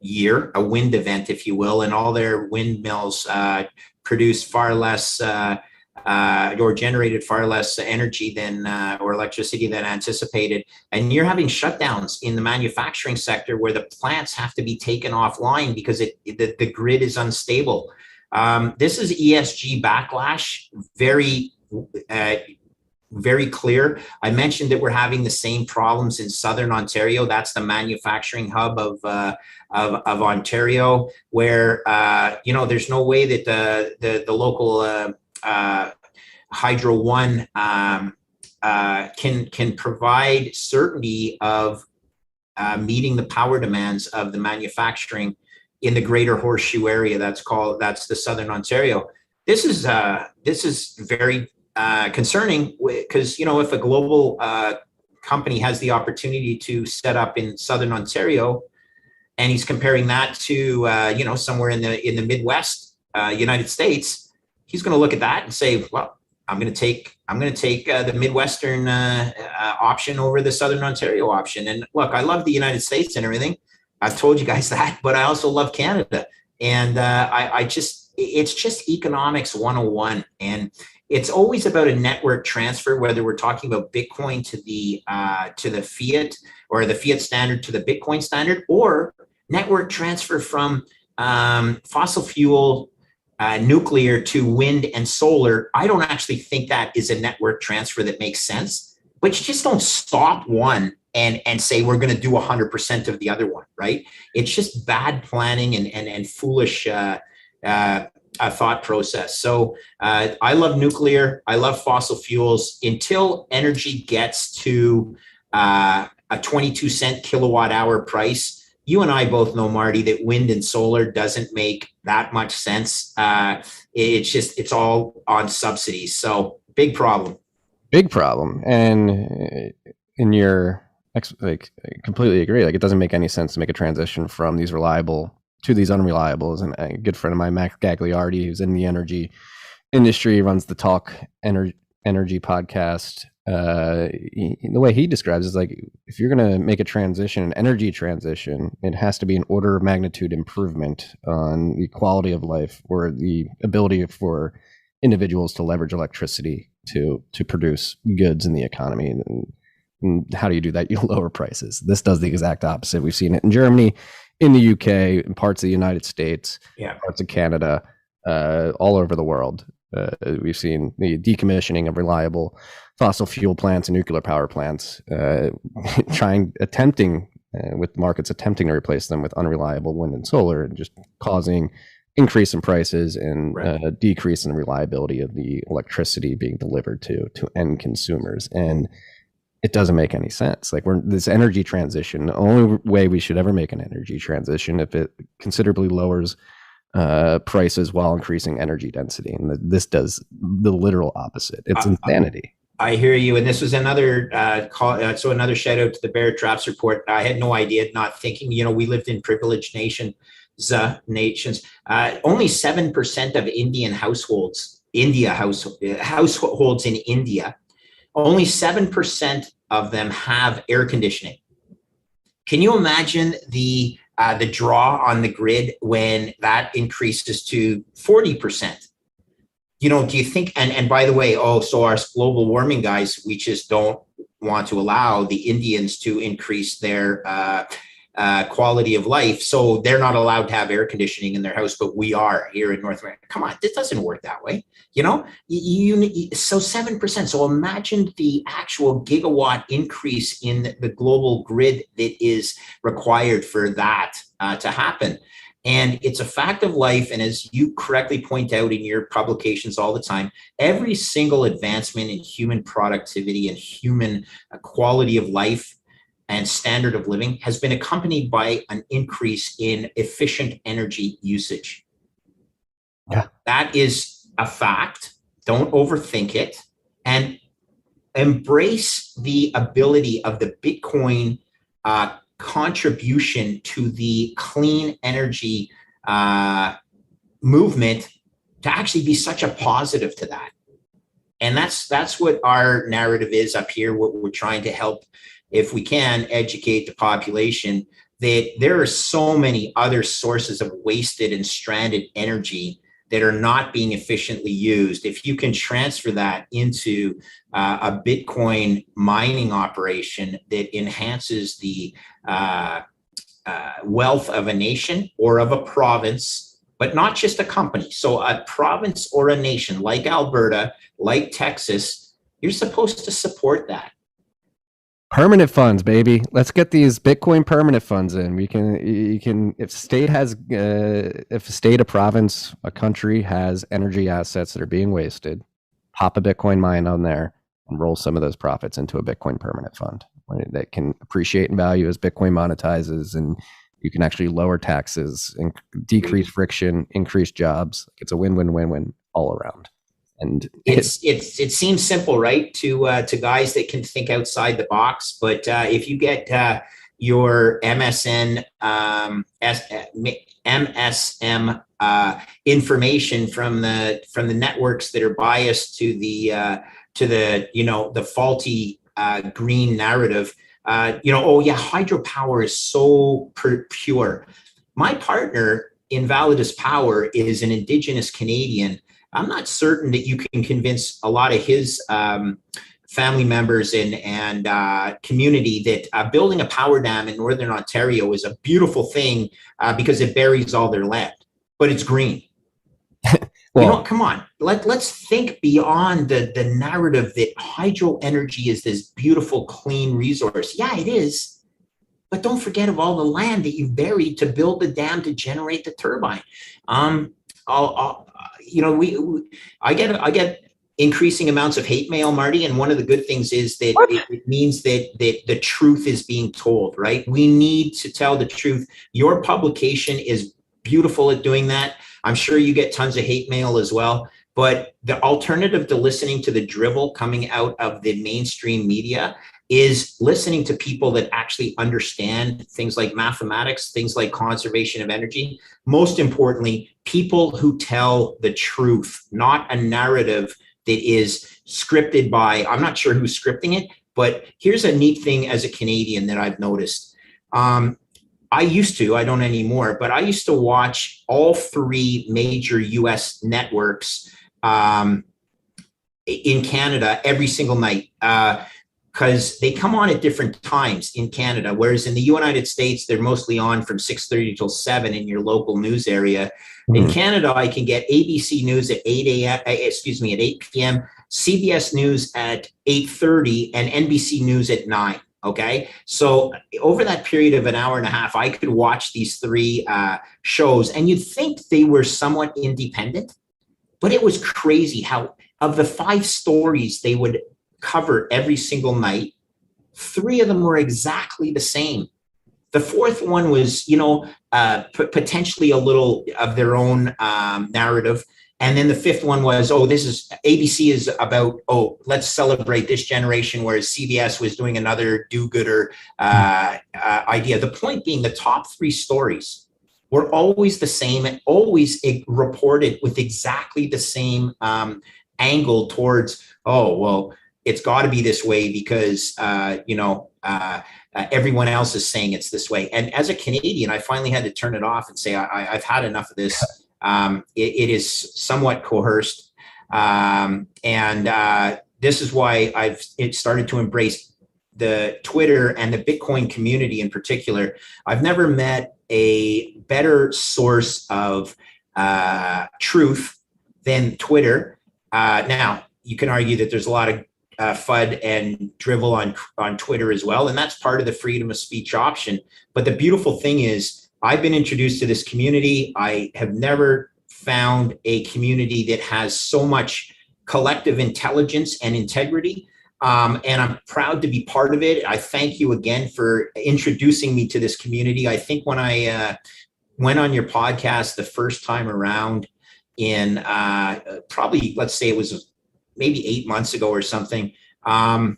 year, a wind event, if you will, and all their windmills produce far less or generated far less energy than or electricity than anticipated. And you're having shutdowns in the manufacturing sector where the plants have to be taken offline because the grid is unstable. This is ESG backlash, very clear. I mentioned that we're having the same problems in Southern Ontario. That's the manufacturing hub of Ontario, where there's no way that the local Hydro One can provide certainty of meeting the power demands of the manufacturing in the Greater Horseshoe area. That's the Southern Ontario. This is very concerning, because if a global company has the opportunity to set up in Southern Ontario, and he's comparing that to somewhere in the Midwest United States, he's going to look at that and say, well, I'm going to take the Midwestern option over the Southern Ontario option. And look, I love the United States and everything. I've told you guys that, but I also love Canada. And it's just economics 101. And it's always about a network transfer, whether we're talking about Bitcoin to the Fiat, or the Fiat standard to the Bitcoin standard, or network transfer from fossil fuel, nuclear to wind and solar. I don't actually think that is a network transfer that makes sense, but you just don't stop one and say we're going to do 100% of the other one, right? It's just bad planning and foolish thought process. So I love nuclear. I love fossil fuels. Until energy gets to a 22-cent kilowatt hour price, you and I both know, Marty, that wind and solar doesn't make that much sense. It's all on subsidies. So big problem. Big problem. And in your I completely agree. Like, it doesn't make any sense to make a transition from these reliable to these unreliables. And a good friend of mine, Mac Gagliardi, who's in the energy industry, runs the Talk Energy podcast. The way he describes it is like, if you're going to make a transition, an energy transition, it has to be an order of magnitude improvement on the quality of life, or the ability for individuals to leverage electricity to produce goods in the economy. And how do you do that? You lower prices. This does the exact opposite. We've seen it in Germany, in the UK, in parts of the United States, parts of Canada, all over the world. We've seen the decommissioning of reliable fossil fuel plants and nuclear power plants, attempting with markets attempting to replace them with unreliable wind and solar, and just causing increase in prices and decrease in the reliability of the electricity being delivered to end consumers. And it doesn't make any sense. Like, this energy transition, the only way we should ever make an energy transition if it considerably lowers prices while increasing energy density. And this does the literal opposite. It's insanity. I hear you. And this was another call. So another shout out to the Bear Traps report. I had no idea, not thinking, we lived in privileged nations. Only 7% of Indian households, households in India, only 7% of them have air conditioning. Can you imagine the draw on the grid when that increases to 40%? Do you think, and by the way, so our global warming guys, we just don't want to allow the Indians to increase their quality of life. So they're not allowed to have air conditioning in their house, but we are here in North America. Come on, this doesn't work that way. So 7%. So imagine the actual gigawatt increase in the global grid that is required for that to happen. And it's a fact of life. And as you correctly point out in your publications all the time, every single advancement in human productivity and human quality of life and standard of living has been accompanied by an increase in efficient energy usage. Yeah. That is a fact. Don't overthink it, and embrace the ability of the Bitcoin contribution to the clean energy movement to actually be such a positive to that. And that's what our narrative is up here. What we're trying to help, if we can, educate the population that there are so many other sources of wasted and stranded energy that are not being efficiently used. If you can transfer that into a Bitcoin mining operation that enhances the wealth of a nation or of a province, but not just a company. So a province or a nation like Alberta, like Texas, you're supposed to support that. Permanent funds, baby. Let's get these Bitcoin permanent funds in. You can, if a state, a province, a country has energy assets that are being wasted, pop a Bitcoin mine on there and roll some of those profits into a Bitcoin permanent fund that can appreciate in value as Bitcoin monetizes, and you can actually lower taxes and decrease friction, increase jobs. It's a win-win-win-win all around. And it seems simple, right, to guys that can think outside the box. But if you get your MSM information from the networks that are biased to the faulty green narrative, hydropower is so pure. My partner in Validus Power is an Indigenous Canadian. I'm not certain that you can convince a lot of his family members and community that building a power dam in Northern Ontario is a beautiful thing because it buries all their land, but it's green. Well, come on, let's think beyond the narrative that hydro energy is this beautiful, clean resource. Yeah, it is. But don't forget of all the land that you've buried to build the dam to generate the turbine. I get increasing amounts of hate mail, Marty, and one of the good things is that it means that the truth is being told, right? We need to tell the truth. Your publication is beautiful at doing that. I'm sure you get tons of hate mail as well, but the alternative to listening to the drivel coming out of the mainstream media is listening to people that actually understand things like mathematics, things like conservation of energy. Most importantly, people who tell the truth, not a narrative that is scripted by, I'm not sure who's scripting it, but here's a neat thing as a Canadian that I've noticed. I don't anymore, but I used to watch all three major US networks in Canada every single night. Because they come on at different times in Canada, whereas in the United States, they're mostly on from 6:30 till 7 in your local news area. In Canada, I can get ABC News at 8 p.m., CBS News at 8:30, and NBC News at 9. Okay, so over that period of an hour and a half, I could watch these three shows, and you'd think they were somewhat independent, but it was crazy how of the 5 stories they would cover every single night, 3 of them were exactly the same. The 4th one was, potentially a little of their own narrative. And then the fifth one was, this is ABC is about, let's celebrate this generation, whereas CBS was doing another do-gooder idea. The point being, the top three stories were always the same and always reported with exactly the same angle towards, it's got to be this way because, everyone else is saying it's this way. And as a Canadian, I finally had to turn it off and say, I've had enough of this. It is somewhat coerced. And this is why I've started to embrace the Twitter and the Bitcoin community in particular. I've never met a better source of truth than Twitter. Now, you can argue that there's a lot of FUD and drivel on Twitter as well, and that's part of the freedom of speech option. But the beautiful thing is, I've been introduced to this community. I have never found a community that has so much collective intelligence and integrity. And I'm proud to be part of it. I thank you again for introducing me to this community. I think when I went on your podcast the first time around in probably, let's say it was maybe 8 months ago or something, I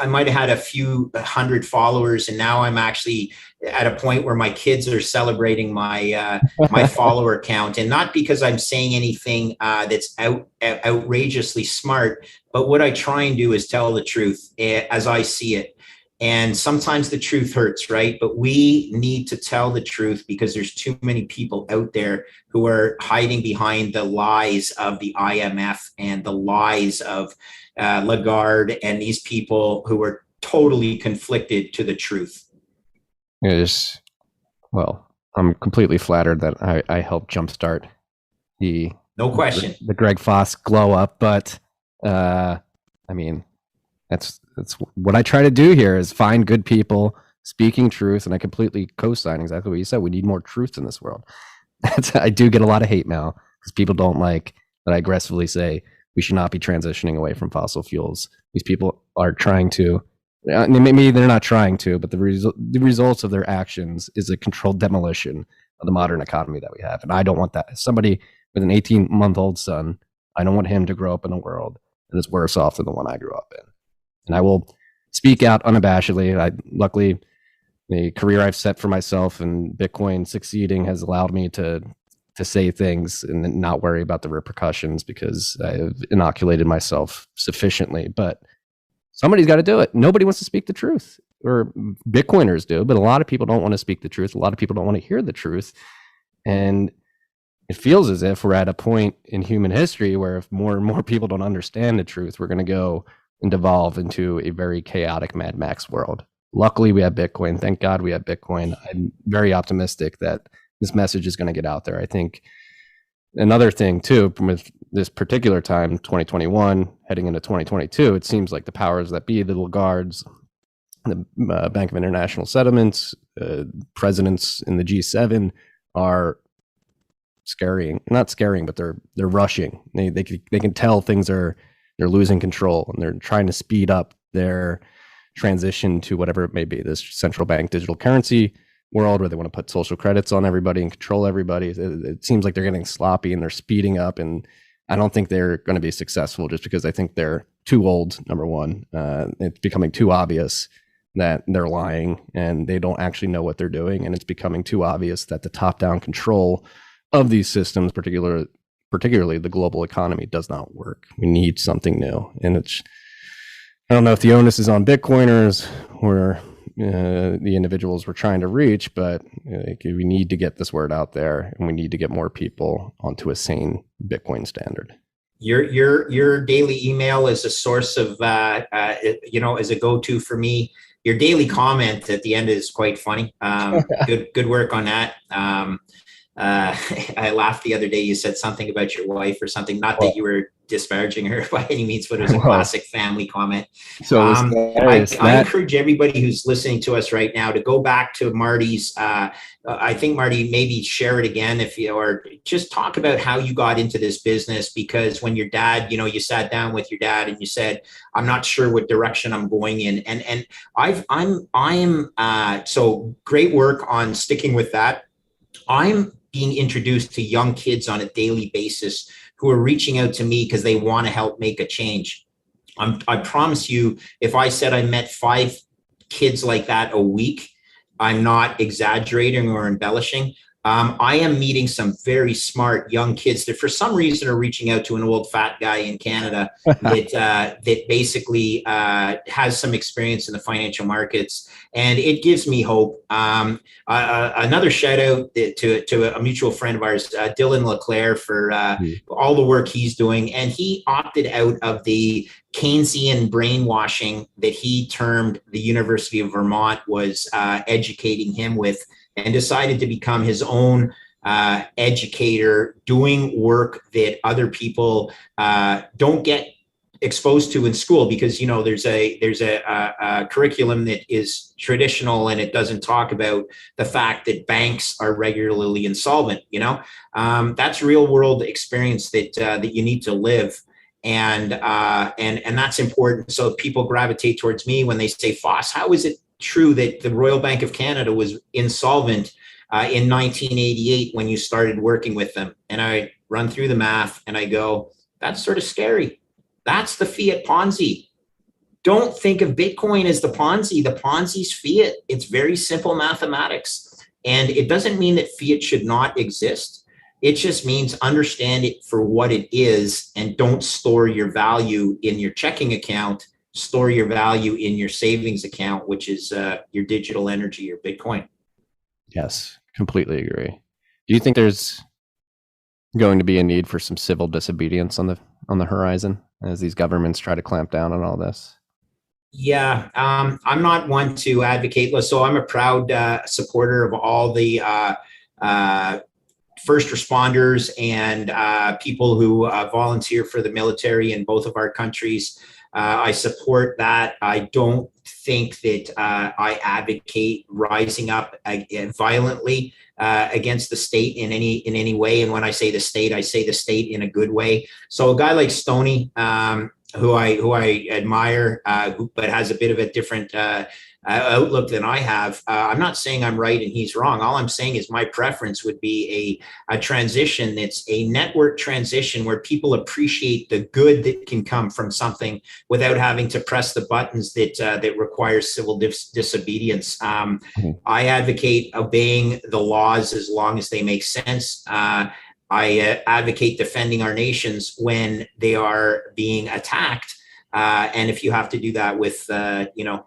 might have had a few hundred followers, and now I'm actually at a point where my kids are celebrating my my follower count, and not because I'm saying anything that's outrageously smart, but what I try and do is tell the truth as I see it. And sometimes the truth hurts, right? But we need to tell the truth because there's too many people out there who are hiding behind the lies of the IMF and the lies of Lagarde and these people who are totally conflicted to the truth. I'm completely flattered that I helped jumpstart the Greg Foss glow up, but that's what I try to do here is find good people speaking truth, and I completely co-sign exactly what you said. We need more truth in this world. I do get a lot of hate mail because people don't like that I aggressively say we should not be transitioning away from fossil fuels. These people are trying to, maybe they're not trying to, but the results of their actions is a controlled demolition of the modern economy that we have. And I don't want that. As somebody with an 18-month-old son, I don't want him to grow up in a world that is worse off than the one I grew up in. And I will speak out unabashedly. Luckily, the career I've set for myself and Bitcoin succeeding has allowed me to say things and not worry about the repercussions because I've inoculated myself sufficiently. But somebody's got to do it. Nobody wants to speak the truth, or Bitcoiners do, but a lot of people don't want to speak the truth. A lot of people don't want to hear the truth. And it feels as if we're at a point in human history where if more and more people don't understand the truth, we're going to go and devolve into a very chaotic Mad Max world. Luckily, we have Bitcoin. Thank God we have Bitcoin. I'm very optimistic that this message is going to get out there. I think another thing, too, with this particular time, 2021, heading into 2022, it seems like the powers that be, the Lagardes, the Bank of International Settlements, presidents in the G7 are not scaring, but they're rushing. They can tell things they're losing control, and they're trying to speed up their transition to whatever it may be, this central bank digital currency world where they want to put social credits on everybody and control everybody. It seems like they're getting sloppy and they're speeding up, and I don't think they're going to be successful just because I think they're too old, number one. It's becoming too obvious that they're lying and they don't actually know what they're doing, and it's becoming too obvious that the top-down control of these systems, particularly the global economy, does not work. We need something new. And I don't know if the onus is on Bitcoiners or the individuals we're trying to reach, but we need to get this word out there, and we need to get more people onto a sane Bitcoin standard. Your daily email is a source of, as a go-to for me. Your daily comment at the end is quite funny. Good work on that. I laughed the other day. You said something about your wife or something. Not that you were disparaging her by any means, but it was a classic family comment. So I encourage everybody who's listening to us right now to go back to Marty's. I think Marty, maybe share it again or just talk about how you got into this business. Because when your dad, you sat down with your dad and you said, "I'm not sure what direction I'm going in," and I'm so great work on sticking with that. I'm being introduced to young kids on a daily basis who are reaching out to me because they want to help make a change. I promise you, if I said I met 5 kids like that a week, I'm not exaggerating or embellishing. I am meeting some very smart young kids that for some reason are reaching out to an old fat guy in Canada that basically has some experience in the financial markets, and it gives me hope. Another shout out to a mutual friend of ours, Dylan LeClaire, for all the work he's doing, and he opted out of the Keynesian brainwashing that he termed the University of Vermont was educating him with, and decided to become his own educator, doing work that other people don't get exposed to in school, because there's a curriculum that is traditional and it doesn't talk about the fact that banks are regularly insolvent. That's real world experience that you need to live. And that's important. So people gravitate towards me when they say, Foss, how is it true that the Royal Bank of Canada was insolvent in 1988 when you started working with them? And I run through the math and I go, that's sort of scary. That's the Fiat Ponzi. Don't think of Bitcoin as the Ponzi. The Ponzi's Fiat. It's very simple mathematics. And it doesn't mean that Fiat should not exist. It just means understand it for what it is and don't store your value in your checking account. Store your value in your savings account, which is your digital energy, your Bitcoin. Yes, completely agree. Do you think there's going to be a need for some civil disobedience on the horizon as these governments try to clamp down on all this? Yeah, I'm not one to advocate. So I'm a proud supporter of all the first responders and people who volunteer for the military in both of our countries. I support that. I don't think that I advocate rising up violently against the state in any way. And when I say the state in a good way. So a guy like Stoney, who I admire, but has a bit of a different outlook than I have. I'm not saying I'm right and he's wrong. All I'm saying is my preference would be a transition that's a network transition where people appreciate the good that can come from something without having to press the buttons that require civil disobedience. I advocate obeying the laws as long as they make sense. I advocate defending our nations when they are being attacked. And if you have to do that with,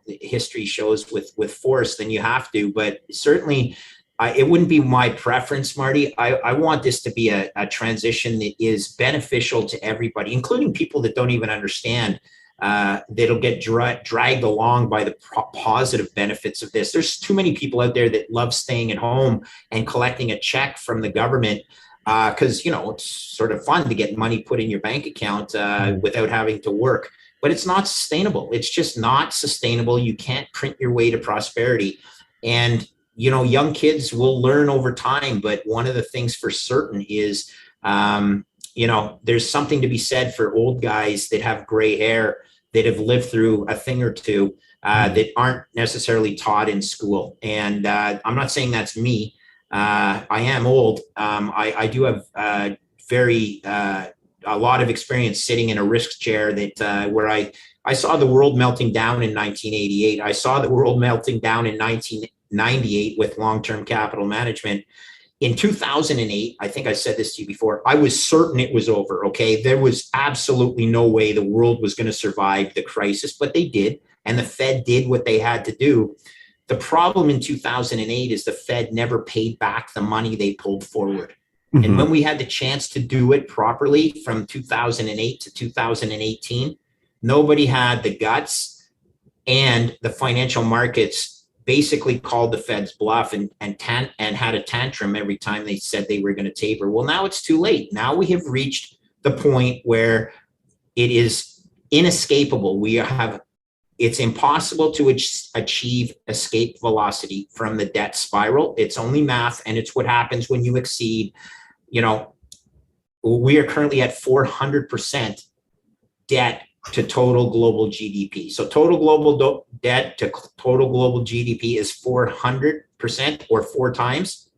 history shows with force, then you have to. But certainly, it wouldn't be my preference, Marty. I want this to be a transition that is beneficial to everybody, including people that don't even understand. That'll get dragged along by the positive benefits of this. There's too many people out there that love staying at home and collecting a check from the government. Because, it's sort of fun to get money put in your bank account without having to work. But it's not sustainable. It's just not sustainable. You can't print your way to prosperity. And, young kids will learn over time. But one of the things for certain is, there's something to be said for old guys that have gray hair, that have lived through a thing or two that aren't necessarily taught in school. And I'm not saying that's me. I am old. I do have a lot of experience sitting in a risk chair that where I saw the world melting down in 1988. I saw the world melting down in 1998 with long-term capital management. In 2008, I think I said this to you before, I was certain it was over, okay? There was absolutely no way the world was going to survive the crisis, but they did, and the Fed did what they had to do. The problem in 2008 is the Fed never paid back the money they pulled forward. And when we had the chance to do it properly from 2008 to 2018, nobody had the guts, and the financial markets basically called the Fed's bluff and had a tantrum every time they said they were going to taper. Well, now it's too late. Now we have reached the point where it is inescapable. It's impossible to achieve escape velocity from the debt spiral. It's only math, and it's what happens when you exceed. We are currently at 400% debt to total global GDP. So total global debt to total global GDP is 400% or 4 times.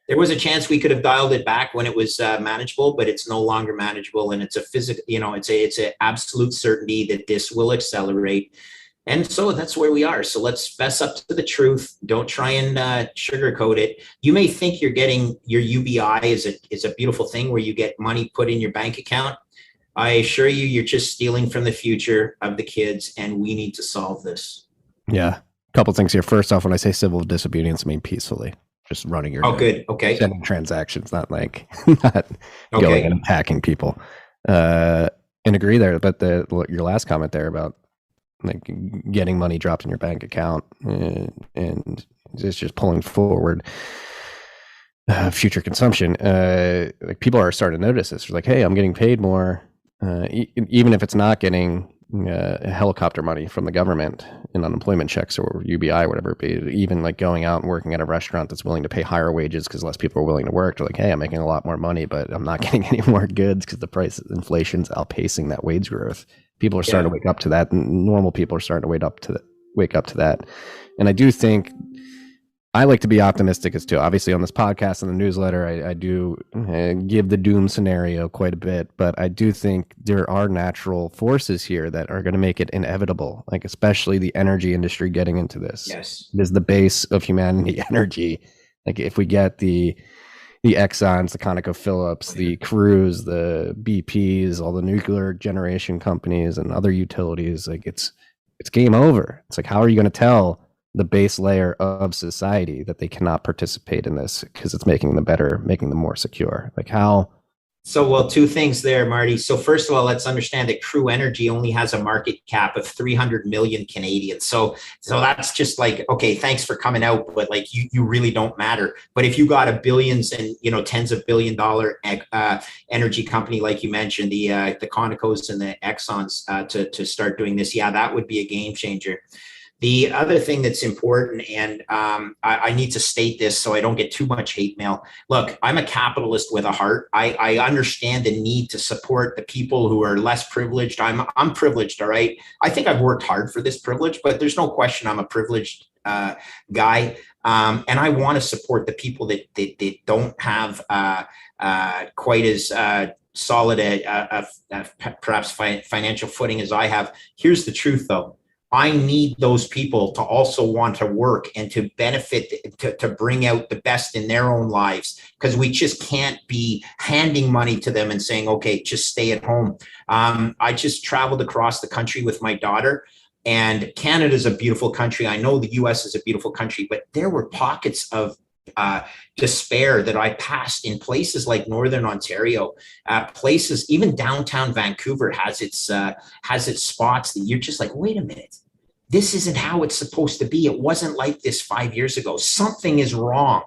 There was a chance we could have dialed it back when it was manageable, but it's no longer manageable. And it's a physical, it's an absolute certainty that this will accelerate. And so that's where we are. So let's fess up to the truth. Don't try and sugarcoat it. You may think you're getting your UBI is a beautiful thing where you get money put in your bank account. I assure you, you're just stealing from the future of the kids, and we need to solve this. Yeah. A couple things here. First off, when I say civil disobedience, I mean peacefully. Just running your good. Okay. Sending transactions, not like not going and attacking people. And agree there. But your last comment there about like getting money dropped in your bank account and it's just pulling forward future consumption. Like people are starting to notice this. They're like, hey, I'm getting paid more, even if it's not getting helicopter money from the government in unemployment checks or UBI, whatever it be. Even like going out and working at a restaurant that's willing to pay higher wages because less people are willing to work. They're like, hey, I'm making a lot more money, but I'm not getting any more goods because the price inflation's outpacing that wage growth. People are starting to wake up to that. And normal people are starting to wake up to that. And I do think I like to be optimistic as too. Obviously, on this podcast and the newsletter, I do give the doom scenario quite a bit, but I do think there are natural forces here that are going to make it inevitable. Like especially the energy industry getting into this. Yes, it is the base of humanity. Energy. Like if we get the Exxons, the ConocoPhillips, the Cruise, the BPs, all the nuclear generation companies, and other utilities, like it's game over. It's like, how are you going to tell the base layer of society that they cannot participate in this because it's making them better, making them more secure? Like how? So, well, two things there, Marty. So first of all, let's understand that Crew Energy only has a market cap of 300 million Canadian. So that's just like, okay, thanks for coming out, but like you really don't matter. But if you got a billions and, tens of $billion energy company, like you mentioned, the Conocos and the Exxons to start doing this, that would be a game changer. The other thing that's important, and I need to state this so I don't get too much hate mail. Look, I'm a capitalist with a heart. I understand the need to support the people who are less privileged. I'm privileged, all right? I think I've worked hard for this privilege, but there's no question I'm a privileged guy. And I want to support the people that don't have quite as solid perhaps financial footing as I have. Here's the truth, though. I need those people to also want to work and to benefit, to bring out the best in their own lives, because we just can't be handing money to them and saying, okay, just stay at home. I just traveled across the country with my daughter, and Canada is a beautiful country. I know the US is a beautiful country, but there were pockets of despair that I passed in places like Northern Ontario, places, even downtown Vancouver has its spots that you're just like, wait a minute, this isn't how it's supposed to be. It wasn't like this 5 years ago. Something is wrong.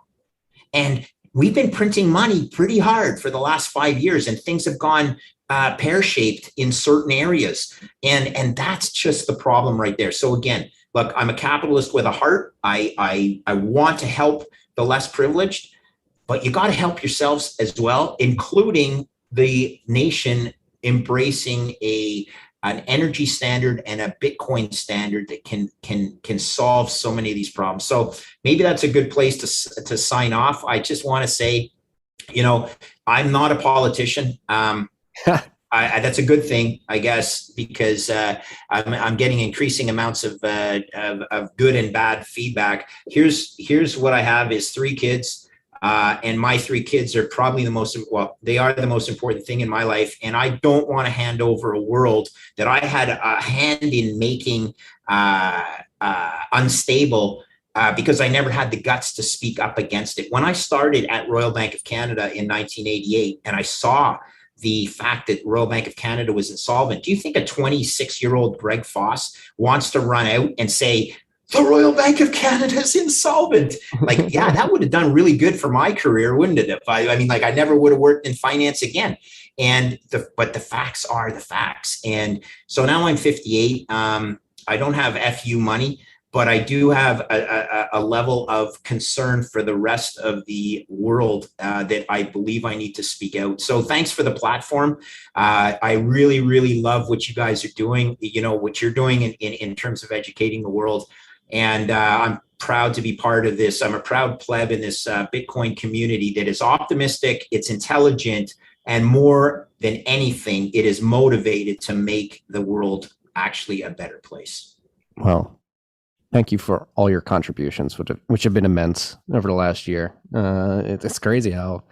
And we've been printing money pretty hard for the last 5 years, and things have gone pear-shaped in certain areas. And that's just the problem right there. So again, look, I'm a capitalist with a heart. I want to help the less privileged, but you got to help yourselves as well, including the nation embracing an energy standard and a Bitcoin standard that can solve so many of these problems. So maybe that's a good place to sign off. I just want to say, I'm not a politician. That's a good thing, I guess, because I'm getting increasing amounts of good and bad feedback. Here's what I have is 3 kids, and my 3 kids are probably they are the most important thing in my life. And I don't want to hand over a world that I had a hand in making unstable. Because I never had the guts to speak up against it. When I started at Royal Bank of Canada in 1988, and I saw the fact that Royal Bank of Canada was insolvent, do you think a 26-year-old Greg Foss wants to run out and say, the Royal Bank of Canada is insolvent? Like, yeah, that would have done really good for my career, wouldn't it? I never would have worked in finance again. But the facts are the facts. And so now I'm 58. I don't have FU money, but I do have a level of concern for the rest of the world that I believe I need to speak out. So thanks for the platform. I really, really love what you guys are doing, what you're doing in terms of educating the world. And I'm proud to be part of this. I'm a proud pleb in this Bitcoin community that is optimistic, it's intelligent, and more than anything, it is motivated to make the world actually a better place. Well, thank you for all your contributions, which have been immense over the last year. It's crazy how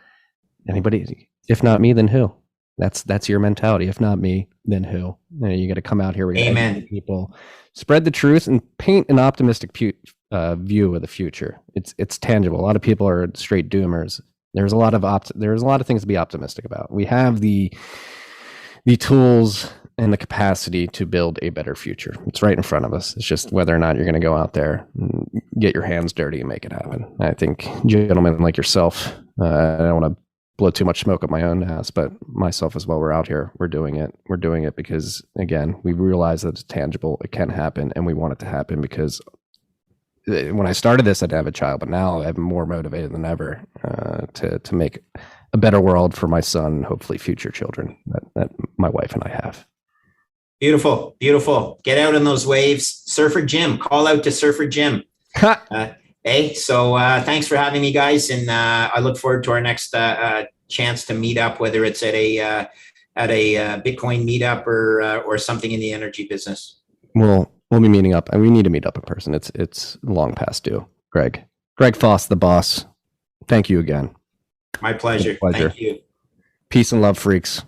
anybody, if not me, then who? That's your mentality. If not me, then who? You got to come out here. We're going to educate people, spread the truth, and paint an optimistic view of the future. It's tangible. A lot of people are straight doomers. There's a lot of things to be optimistic about. We have the tools and the capacity to build a better future. It's right in front of us. It's just whether or not you're going to go out there and get your hands dirty and make it happen. I think gentlemen like yourself, I don't want to blow too much smoke up my own ass, but myself as well, we're out here. We're doing it. We're doing it because, again, we realize that it's tangible. It can happen, and we want it to happen because when I started this, I didn't have a child, but now I'm more motivated than ever to make a better world for my son and hopefully future children that my wife and I have. Beautiful, beautiful. Get out in those waves. Surfer Jim, call out to Surfer Jim. Hey, so thanks for having me, guys, and I look forward to our next chance to meet up, whether it's at a Bitcoin meetup or something in the energy business. We'll be meeting up, and we need to meet up in person. It's long past due. Greg Foss, the boss. Thank you again. My pleasure. Thank you. Peace and love, freaks.